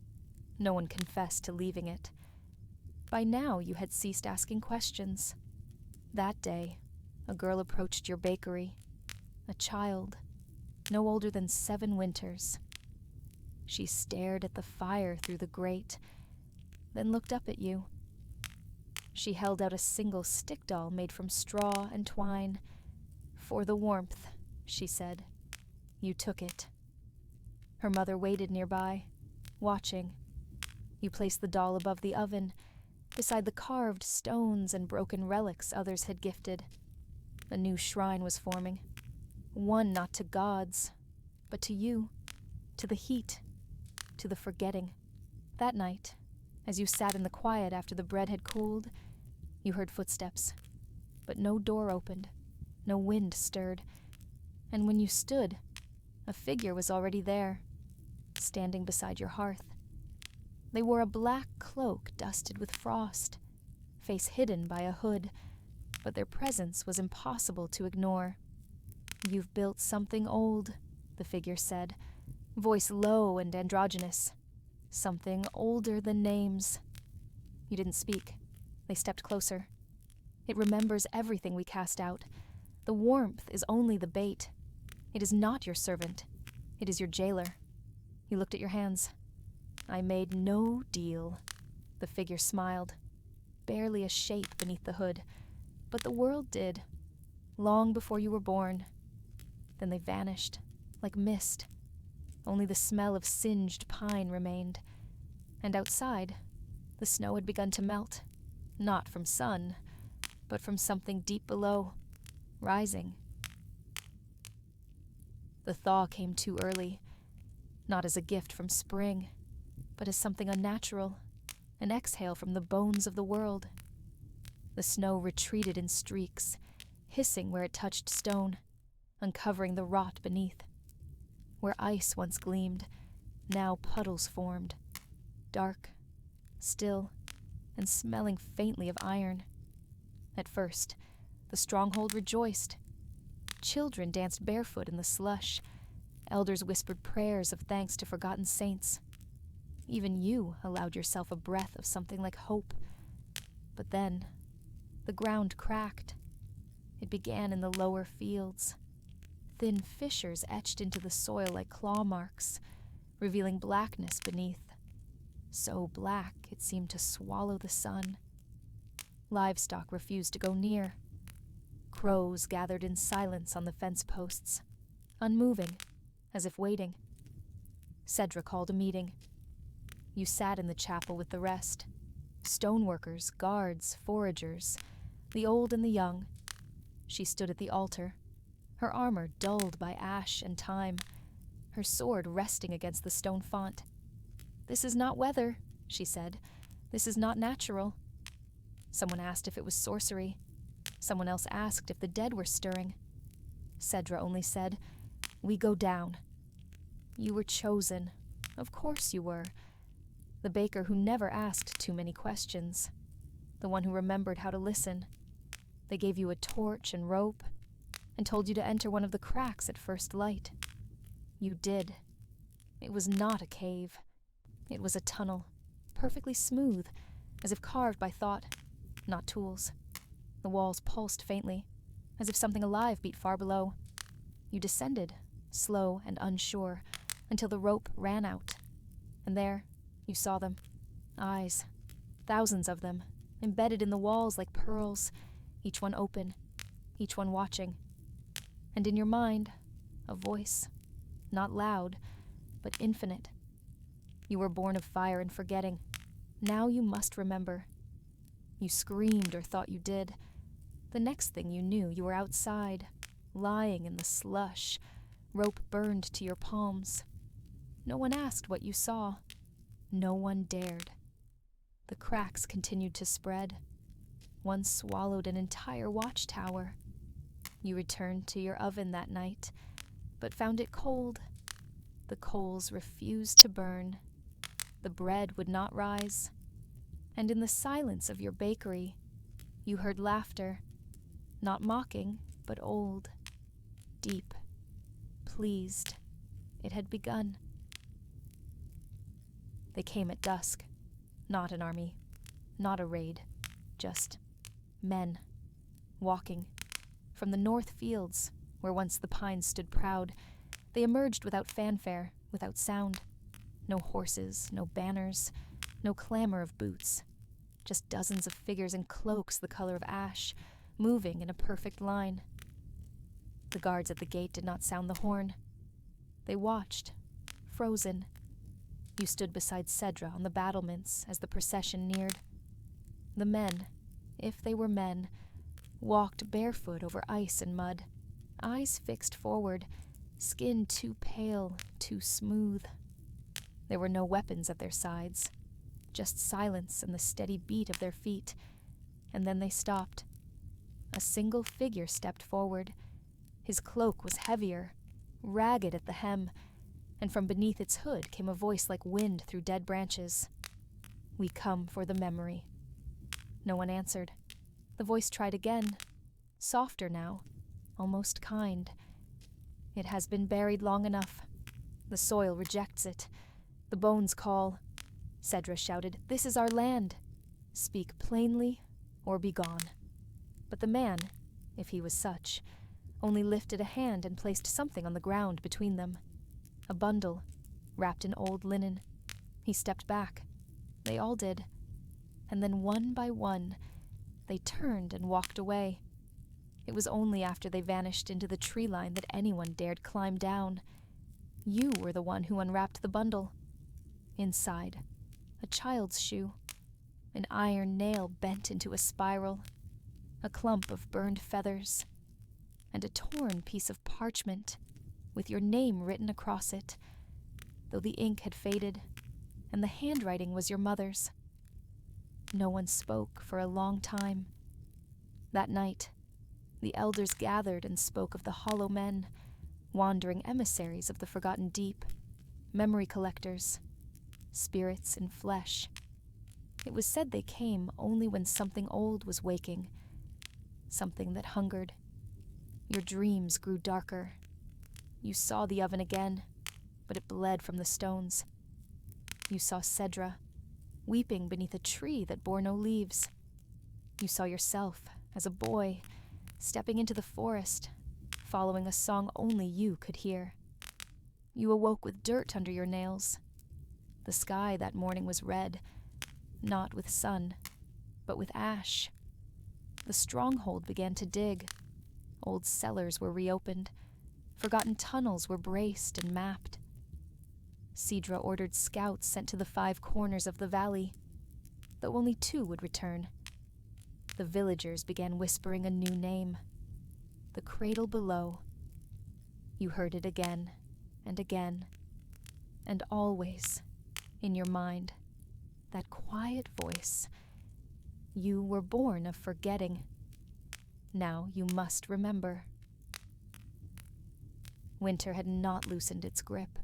No one confessed to leaving it. By now you had ceased asking questions. That day, a girl approached your bakery. A child, no older than 7 winters. She stared at the fire through the grate, then looked up at you. She held out a single stick doll made from straw and twine. "For the warmth," she said. You took it. Her mother waited nearby, watching. You placed the doll above the oven, beside the carved stones and broken relics others had gifted. A new shrine was forming. One not to gods, but to you, to the heat, to the forgetting. That night, as you sat in the quiet after the bread had cooled, you heard footsteps, but no door opened, no wind stirred, and when you stood, a figure was already there, standing beside your hearth. They wore a black cloak dusted with frost, face hidden by a hood, but their presence was impossible to ignore. "You've built something old," the figure said, voice low and androgynous. "Something older than names." You didn't speak. They stepped closer. "It remembers everything we cast out. The warmth is only the bait. It is not your servant. It is your jailer." You looked at your hands. "I made no deal." The figure smiled, barely a shape beneath the hood, but the world did, long before you were born. Then they vanished, like mist. Only the smell of singed pine remained, and outside, the snow had begun to melt, not from sun, but from something deep below, rising. The thaw came too early, not as a gift from spring, but as something unnatural, an exhale from the bones of the world. The snow retreated in streaks, hissing where it touched stone, uncovering the rot beneath. Where ice once gleamed, now puddles formed, dark, still, and smelling faintly of iron. At first, the stronghold rejoiced. Children danced barefoot in the slush. Elders whispered prayers of thanks to forgotten saints. Even you allowed yourself a breath of something like hope. But then, the ground cracked. It began in the lower fields. Thin fissures etched into the soil like claw marks, revealing blackness beneath. So black it seemed to swallow the sun. Livestock refused to go near. Crows gathered in silence on the fence posts, unmoving, as if waiting. Cedra called a meeting. You sat in the chapel with the rest. Stoneworkers, guards, foragers, the old and the young. She stood at the altar, her armor dulled by ash and time, her sword resting against the stone font. "This is not weather," she said. "This is not natural." Someone asked if it was sorcery. Someone else asked if the dead were stirring. Cedra only said, "We go down." You were chosen. Of course you were. The baker who never asked too many questions. The one who remembered how to listen. They gave you a torch and rope, and told you to enter one of the cracks at first light. You did. It was not a cave. It was a tunnel, perfectly smooth, as if carved by thought, not tools. The walls pulsed faintly, as if something alive beat far below. You descended, slow and unsure, until the rope ran out. And there, you saw them. Eyes. Thousands of them, embedded in the walls like pearls, each one open, each one watching. And in your mind, a voice, not loud, but infinite. You were born of fire and forgetting. Now you must remember. You screamed or thought you did. The next thing you knew, you were outside, lying in the slush, rope burned to your palms. No one asked what you saw. No one dared. The cracks continued to spread. One swallowed an entire watchtower. You returned to your oven that night, but found it cold. The coals refused to burn. The bread would not rise. And in the silence of your bakery, you heard laughter, not mocking, but old, deep, pleased. It had begun. They came at dusk, not an army, not a raid, just men, walking. From the north fields, where once the pines stood proud, they emerged without fanfare, without sound. No horses, no banners, no clamor of boots. Just dozens of figures in cloaks the color of ash, moving in a perfect line. The guards at the gate did not sound the horn. They watched, frozen. You stood beside Cedra on the battlements as the procession neared. The men, if they were men, walked barefoot over ice and mud, eyes fixed forward, skin too pale, too smooth. There were no weapons at their sides, just silence and the steady beat of their feet, and then they stopped. A single figure stepped forward. His cloak was heavier, ragged at the hem, and from beneath its hood came a voice like wind through dead branches. "We come for the memory." No one answered. The voice tried again, softer now, almost kind. "It has been buried long enough. The soil rejects it. The bones call." Cedra shouted, "This is our land. Speak plainly or be gone." But the man, if he was such, only lifted a hand and placed something on the ground between them. A bundle, wrapped in old linen. He stepped back. They all did. and then one by one, they turned and walked away. It was only after they vanished into the tree line that anyone dared climb down. You were the one who unwrapped the bundle. Inside, a child's shoe, an iron nail bent into a spiral, a clump of burned feathers, and a torn piece of parchment with your name written across it, though the ink had faded and the handwriting was your mother's. No one spoke for a long time. That night, the elders gathered and spoke of the hollow men, wandering emissaries of the forgotten deep, memory collectors, spirits in flesh. It was said they came only when something old was waking, something that hungered. Your dreams grew darker. You saw the oven again, but it bled from the stones. You saw Cedra, weeping beneath a tree that bore no leaves. You saw yourself, as a boy, stepping into the forest, following a song only you could hear. You awoke with dirt under your nails. The sky that morning was red, not with sun, but with ash. The stronghold began to dig. Old cellars were reopened. Forgotten tunnels were braced and mapped. Cedra ordered scouts sent to the 5 corners of the valley, though only 2 would return. The villagers began whispering a new name, the cradle below. You heard it again and again, and always, in your mind, that quiet voice. You were born of forgetting. Now you must remember. Winter had not loosened its grip.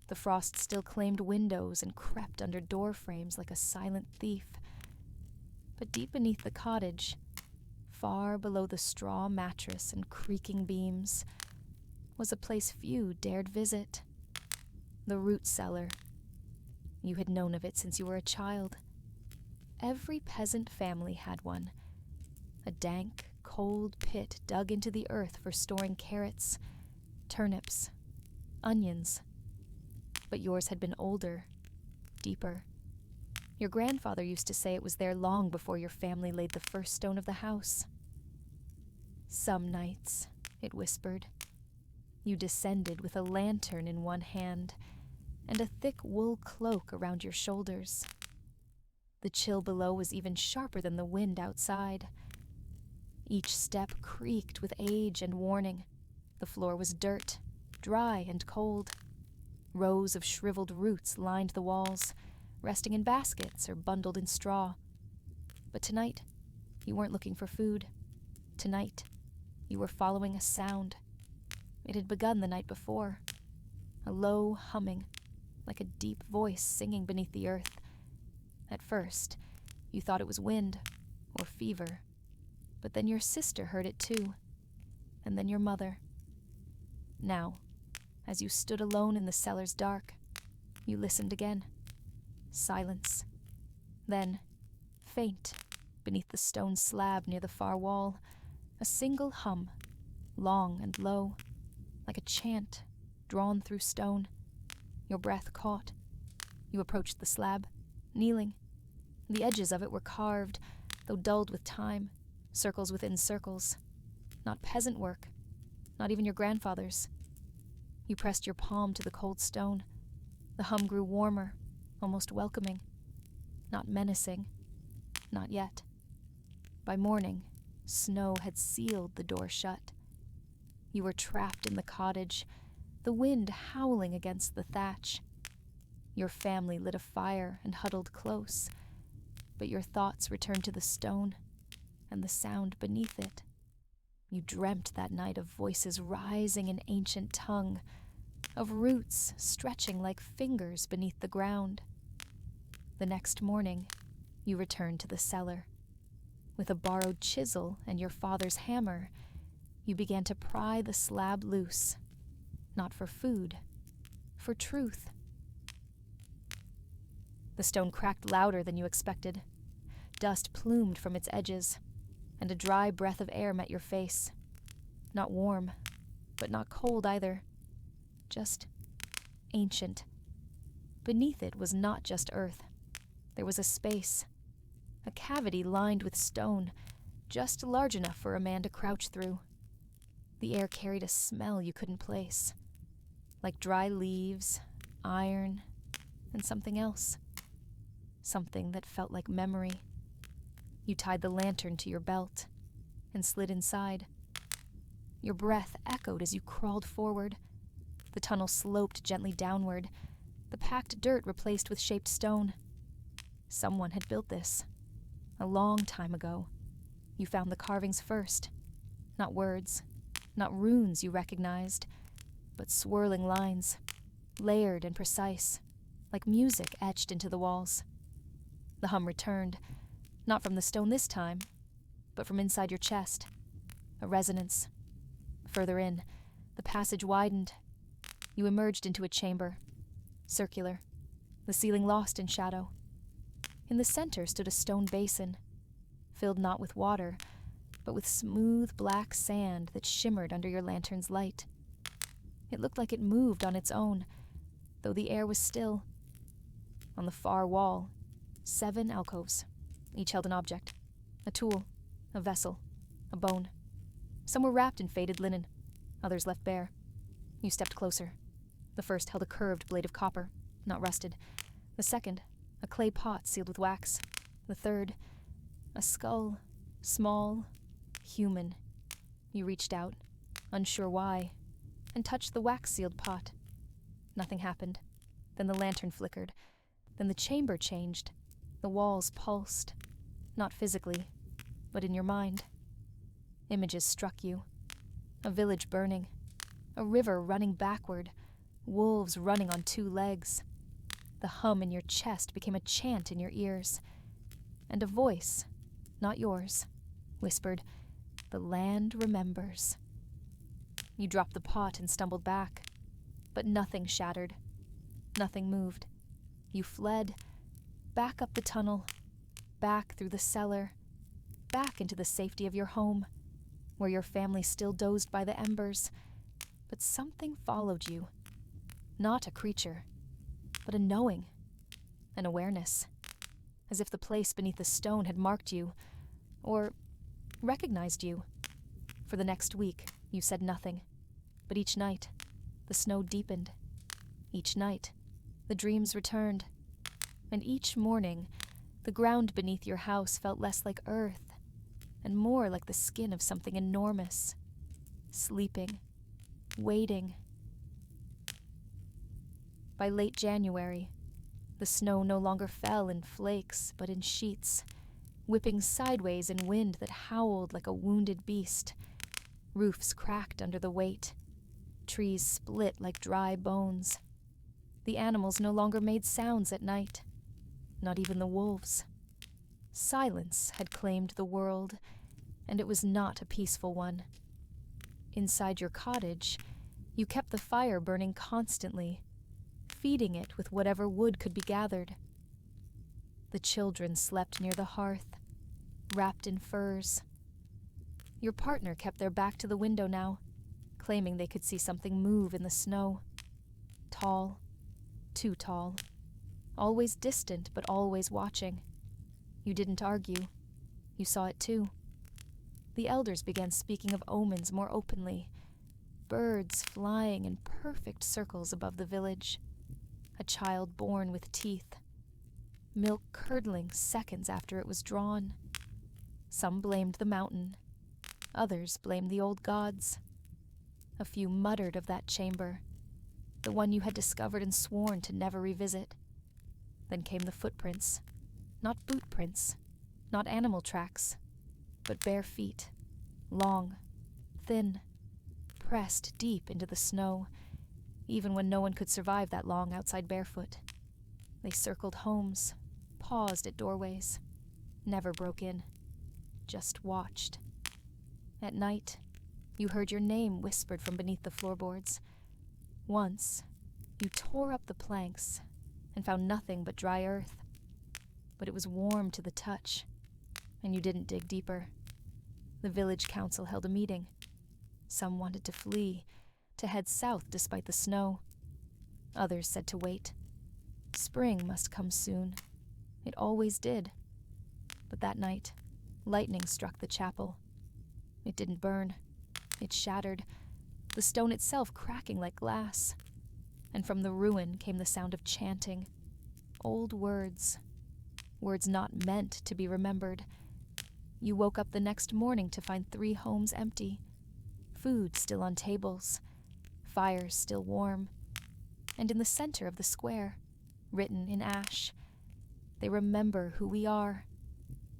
The frost still claimed windows and crept under door frames like a silent thief. But deep beneath the cottage, far below the straw mattress and creaking beams, was a place few dared visit. The root cellar. You had known of it since you were a child. Every peasant family had one. A dank, cold pit dug into the earth for storing carrots, turnips, onions. But yours had been older, deeper. Your grandfather used to say it was there long before your family laid the first stone of the house. Some nights, it whispered, you descended with a lantern in one hand and a thick wool cloak around your shoulders. The chill below was even sharper than the wind outside. Each step creaked with age and warning. The floor was dirt, dry and cold. Rows of shriveled roots lined the walls, resting in baskets or bundled in straw. But tonight, you weren't looking for food. Tonight, you were following a sound. It had begun the night before. A low humming, like a deep voice singing beneath the earth. At first, you thought it was wind or fever. But then your sister heard it too, and then your mother. Now, as you stood alone in the cellar's dark, you listened again. Silence. Then, faint, beneath the stone slab near the far wall, a single hum, long and low, like a chant drawn through stone. Your breath caught. You approached the slab, kneeling. The edges of it were carved, though dulled with time, circles within circles. Not peasant work, not even your grandfather's. You pressed your palm to the cold stone. The hum grew warmer, almost welcoming. Not menacing. Not yet. By morning, snow had sealed the door shut. You were trapped in the cottage, the wind howling against the thatch. Your family lit a fire and huddled close, but your thoughts returned to the stone and the sound beneath it. You dreamt that night of voices rising in ancient tongue, of roots stretching like fingers beneath the ground. The next morning, you returned to the cellar. With a borrowed chisel and your father's hammer, you began to pry the slab loose, not for food, for truth. The stone cracked louder than you expected. Dust plumed from its edges, and a dry breath of air met your face. Not warm, but not cold either. Just ancient. Beneath it was not just earth. There was a space, a cavity lined with stone, just large enough for a man to crouch through. The air carried a smell you couldn't place, like dry leaves, iron, and something else. Something that felt like memory. You tied the lantern to your belt and slid inside. Your breath echoed as you crawled forward. The tunnel sloped gently downward, the packed dirt replaced with shaped stone. Someone had built this. A long time ago. You found the carvings first. Not words, not runes you recognized, but swirling lines, layered and precise, like music etched into the walls. The hum returned, not from the stone this time, but from inside your chest. A resonance. Further in, the passage widened. You emerged into a chamber, circular, the ceiling lost in shadow. In the center stood a stone basin, filled not with water, but with smooth black sand that shimmered under your lantern's light. It looked like it moved on its own, though the air was still. On the far wall, 7 alcoves, each held an object, a tool, a vessel, a bone. Some were wrapped in faded linen, others left bare. You stepped closer. The first held a curved blade of copper, not rusted. The second, a clay pot sealed with wax. The third, a skull, small, human. You reached out, unsure why, and touched the wax-sealed pot. Nothing happened. Then the lantern flickered. Then the chamber changed. The walls pulsed. Not physically, but in your mind. Images struck you. A village burning. A river running backward. Wolves running on 2 legs. The hum in your chest became a chant in your ears. And a voice, not yours, whispered, "The land remembers." You dropped the pot and stumbled back, but nothing shattered. Nothing moved. You fled, back up the tunnel, back through the cellar, back into the safety of your home, where your family still dozed by the embers. But something followed you. Not a creature, but a knowing, an awareness, as if the place beneath the stone had marked you, or recognized you. For the next week, you said nothing, but each night, the snow deepened. Each night, the dreams returned, and each morning, the ground beneath your house felt less like earth, and more like the skin of something enormous, sleeping, waiting. By late January, the snow no longer fell in flakes, but in sheets, whipping sideways in wind that howled like a wounded beast. Roofs cracked under the weight. Trees split like dry bones. The animals no longer made sounds at night, not even the wolves. Silence had claimed the world, and it was not a peaceful one. Inside your cottage, you kept the fire burning constantly, feeding it with whatever wood could be gathered. The children slept near the hearth, wrapped in furs. Your partner kept their back to the window now, claiming they could see something move in the snow. Tall, too tall, always distant but always watching. You didn't argue. You saw it too. The elders began speaking of omens more openly, birds flying in perfect circles above the village, a child born with teeth, milk curdling seconds after it was drawn. Some blamed the mountain, others blamed the old gods. A few muttered of that chamber, the one you had discovered and sworn to never revisit. Then came the footprints, not boot prints, not animal tracks, but bare feet, long, thin, pressed deep into the snow, even when no one could survive that long outside barefoot. They circled homes, paused at doorways, never broke in, just watched. At night, you heard your name whispered from beneath the floorboards. Once, you tore up the planks and found nothing but dry earth, but it was warm to the touch, and you didn't dig deeper. The village council held a meeting. Some wanted to flee, to head south despite the snow. Others said to wait. Spring must come soon. It always did. But that night, lightning struck the chapel. It didn't burn. It shattered, the stone itself cracking like glass. And from the ruin came the sound of chanting. Old words. Words not meant to be remembered. You woke up the next morning to find 3 homes empty. Food still on tables. Fires still warm. And in the center of the square, written in ash, they remember who we are.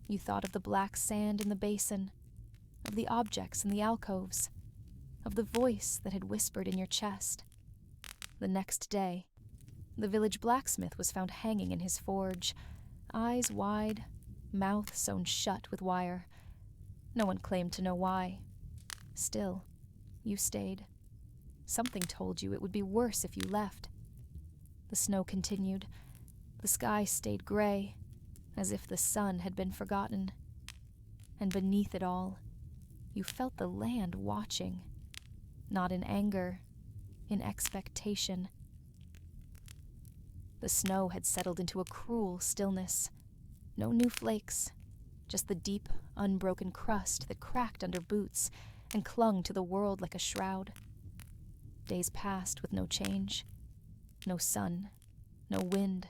You thought of the black sand in the basin, of the objects in the alcoves, of the voice that had whispered in your chest. The next day, the village blacksmith was found hanging in his forge, eyes wide, mouth sewn shut with wire. No one claimed to know why. Still, you stayed. Something told you it would be worse if you left. The snow continued. The sky stayed gray, as if the sun had been forgotten. And beneath it all, you felt the land watching, not in anger, in expectation. The snow had settled into a cruel stillness. No new flakes, just the deep, unbroken crust that cracked under boots and clung to the world like a shroud. Days passed with no change, no sun, no wind,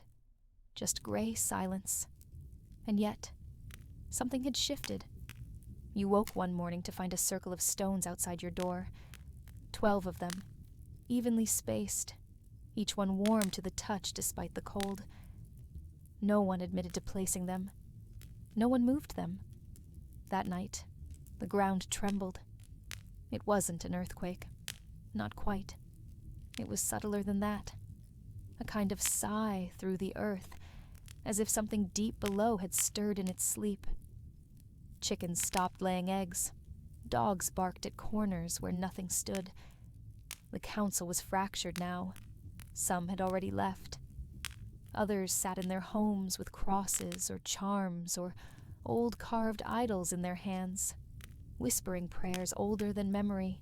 just gray silence. And yet, something had shifted. You woke one morning to find a circle of stones outside your door, 12 of them, evenly spaced, each one warm to the touch despite the cold. No one admitted to placing them. No one moved them. That night, the ground trembled. It wasn't an earthquake. Not quite. It was subtler than that. A kind of sigh through the earth, as if something deep below had stirred in its sleep. Chickens stopped laying eggs. Dogs barked at corners where nothing stood. The council was fractured now. Some had already left. Others sat in their homes with crosses or charms or old carved idols in their hands, whispering prayers older than memory.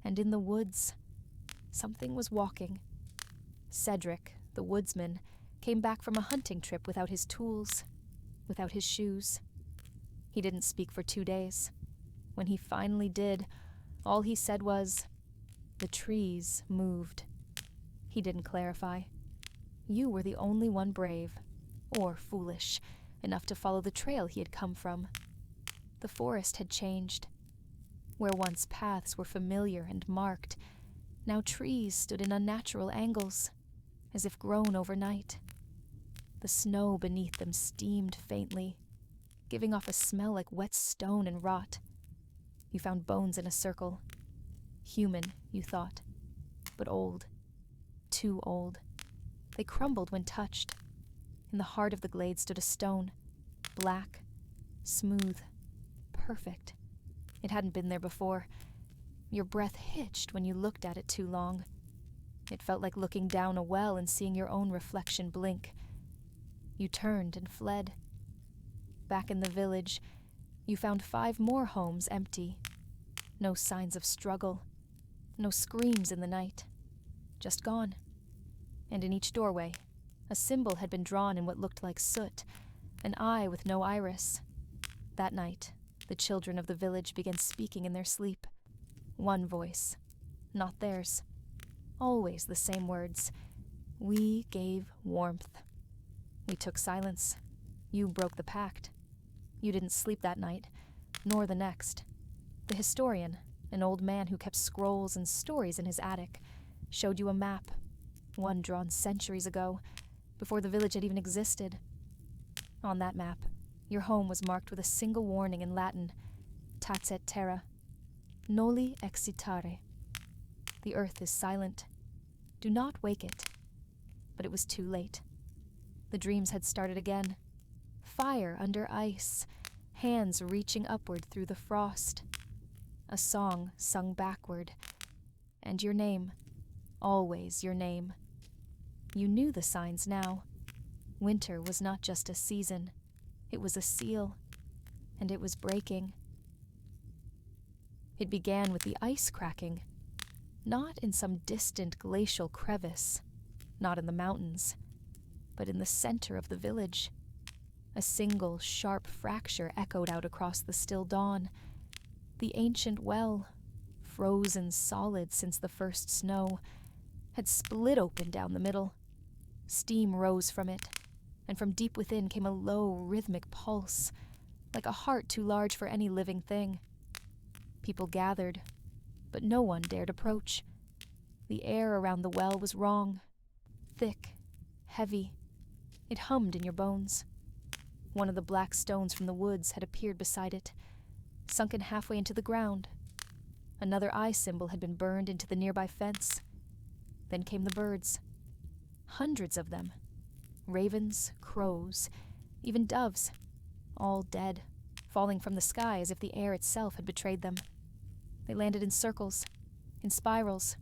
And in the woods, something was walking. Cedric, the woodsman, came back from a hunting trip without his tools, without his shoes. He didn't speak for 2 days. When he finally did, all he said was, "The trees moved." He didn't clarify. You were the only one brave, or foolish, enough to follow the trail he had come from. The forest had changed. Where once paths were familiar and marked, now trees stood in unnatural angles, as if grown overnight. The snow beneath them steamed faintly, giving off a smell like wet stone and rot. You found bones in a circle. Human, you thought, but old. Too old. They crumbled when touched. In the heart of the glade stood a stone, black, smooth, perfect. It hadn't been there before. Your breath hitched when you looked at it too long. It felt like looking down a well and seeing your own reflection blink. You turned and fled. Back in the village, you found 5 more homes empty. No signs of struggle. No screams in the night. Just gone. And in each doorway, a symbol had been drawn in what looked like soot, an eye with no iris. That night, the children of the village began speaking in their sleep. One voice, not theirs. Always the same words. We gave warmth. We took silence. You broke the pact. You didn't sleep that night, nor the next. The historian, an old man who kept scrolls and stories in his attic, showed you a map, one drawn centuries ago, before the village had even existed. On that map, your home was marked with a single warning in Latin, tacet terra, noli excitare. The earth is silent. Do not wake it. But it was too late. The dreams had started again. Fire under ice, hands reaching upward through the frost. A song sung backward. And your name, always your name. You knew the signs now. Winter was not just a season. It was a seal. And it was breaking. It began with the ice cracking. Not in some distant glacial crevice. Not in the mountains. But in the center of the village. A single, sharp fracture echoed out across the still dawn. The ancient well, frozen solid since the first snow, had split open down the middle. Steam rose from it, and from deep within came a low, rhythmic pulse, like a heart too large for any living thing. People gathered, but no one dared approach. The air around the well was wrong. Thick, heavy. It hummed in your bones. One of the black stones from the woods had appeared beside it, sunken halfway into the ground. Another eye symbol had been burned into the nearby fence. Then came the birds. Hundreds of them. Ravens, crows, even doves. All dead, falling from the sky as if the air itself had betrayed them. They landed in circles, in spirals,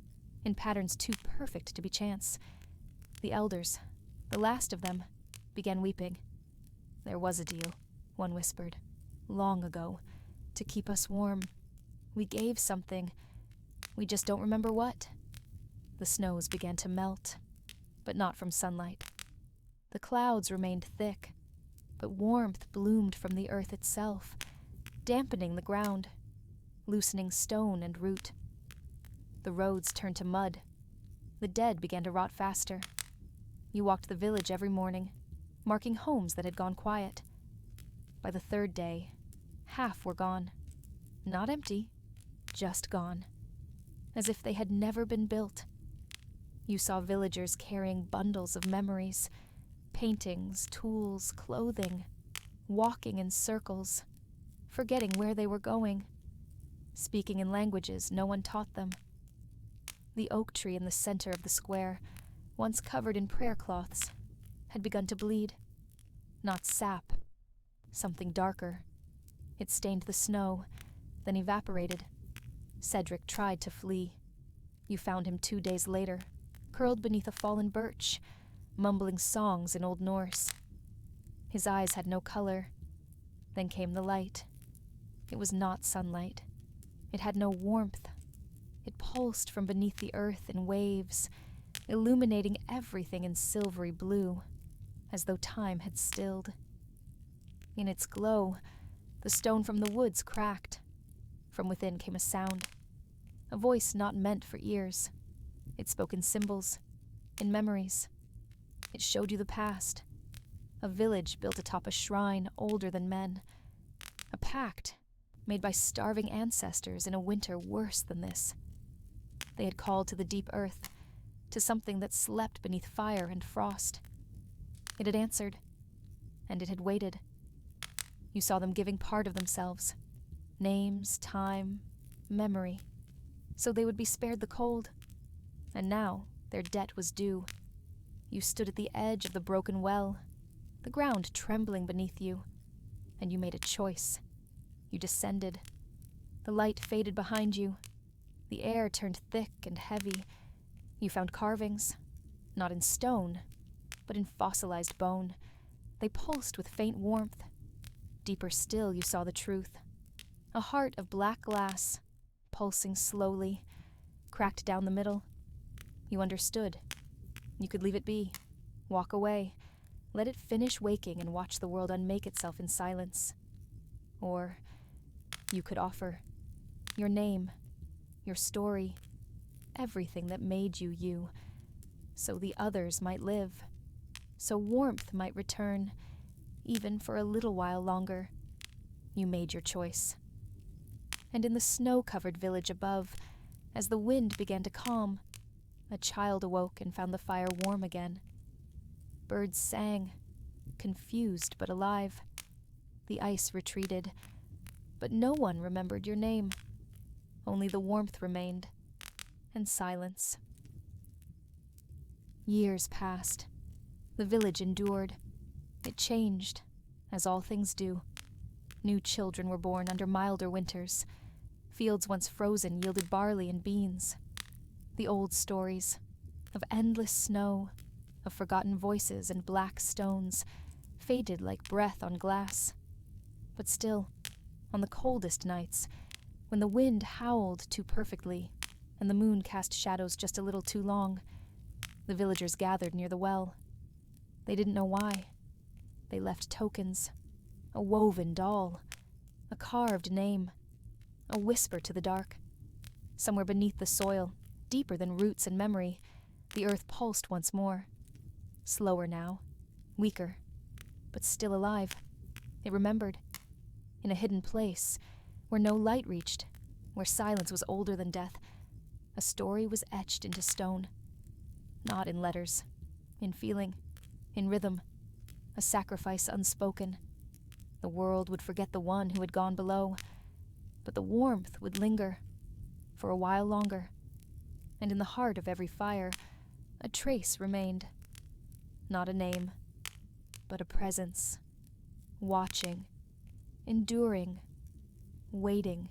in patterns too perfect to be chance. The elders, the last of them, began weeping. There was a deal, one whispered, long ago, to keep us warm. We gave something. We just don't remember what. The snows began to melt, but not from sunlight. The clouds remained thick, but warmth bloomed from the earth itself, dampening the ground, loosening stone and root. The roads turned to mud. The dead began to rot faster. You walked the village every morning, marking homes that had gone quiet. By the third day, half were gone. Not empty, just gone. As if they had never been built. You saw villagers carrying bundles of memories, paintings, tools, clothing, walking in circles, forgetting where they were going, speaking in languages no one taught them. The oak tree in the center of the square, once covered in prayer cloths, had begun to bleed. Not sap, something darker. It stained the snow, then evaporated. Cedric tried to flee. You found him 2 days later, curled beneath a fallen birch, mumbling songs in Old Norse. His eyes had no color. Then came the light. It was not sunlight. It had no warmth. It pulsed from beneath the earth in waves, illuminating everything in silvery blue, as though time had stilled. In its glow, the stone from the woods cracked. From within came a sound, a voice not meant for ears. It spoke in symbols, in memories. It showed you the past. A village built atop a shrine older than men. A pact made by starving ancestors in a winter worse than this. They had called to the deep earth, to something that slept beneath fire and frost. It had answered, and it had waited. You saw them giving part of themselves, names, time, memory, so they would be spared the cold. And now their debt was due. You stood at the edge of the broken well, the ground trembling beneath you, and you made a choice. You descended. The light faded behind you. The air turned thick and heavy. You found carvings, not in stone, but in fossilized bone. They pulsed with faint warmth. Deeper still, you saw the truth. A heart of black glass, pulsing slowly, cracked down the middle. You understood. You could leave it be, walk away, let it finish waking and watch the world unmake itself in silence. Or you could offer your name, your story, everything that made you you, so the others might live, so warmth might return, even for a little while longer. You made your choice. And in the snow-covered village above, as the wind began to calm, a child awoke and found the fire warm again. Birds sang, confused but alive. The ice retreated, but no one remembered your name. Only the warmth remained, and silence. Years passed. The village endured. It changed, as all things do. New children were born under milder winters. Fields once frozen yielded barley and beans. The old stories of endless snow, of forgotten voices and black stones, faded like breath on glass. But still, on the coldest nights, when the wind howled too perfectly and the moon cast shadows just a little too long, the villagers gathered near the well. They didn't know why. They left tokens, a woven doll, a carved name, a whisper to the dark. Somewhere beneath the soil, deeper than roots and memory, the earth pulsed once more. Slower now, weaker, but still alive. It remembered. In a hidden place, where no light reached, where silence was older than death, a story was etched into stone. Not in letters, in feeling, in rhythm, a sacrifice unspoken. The world would forget the one who had gone below, but the warmth would linger, for a while longer, and in the heart of every fire, a trace remained. Not a name, but a presence, watching, enduring, waiting.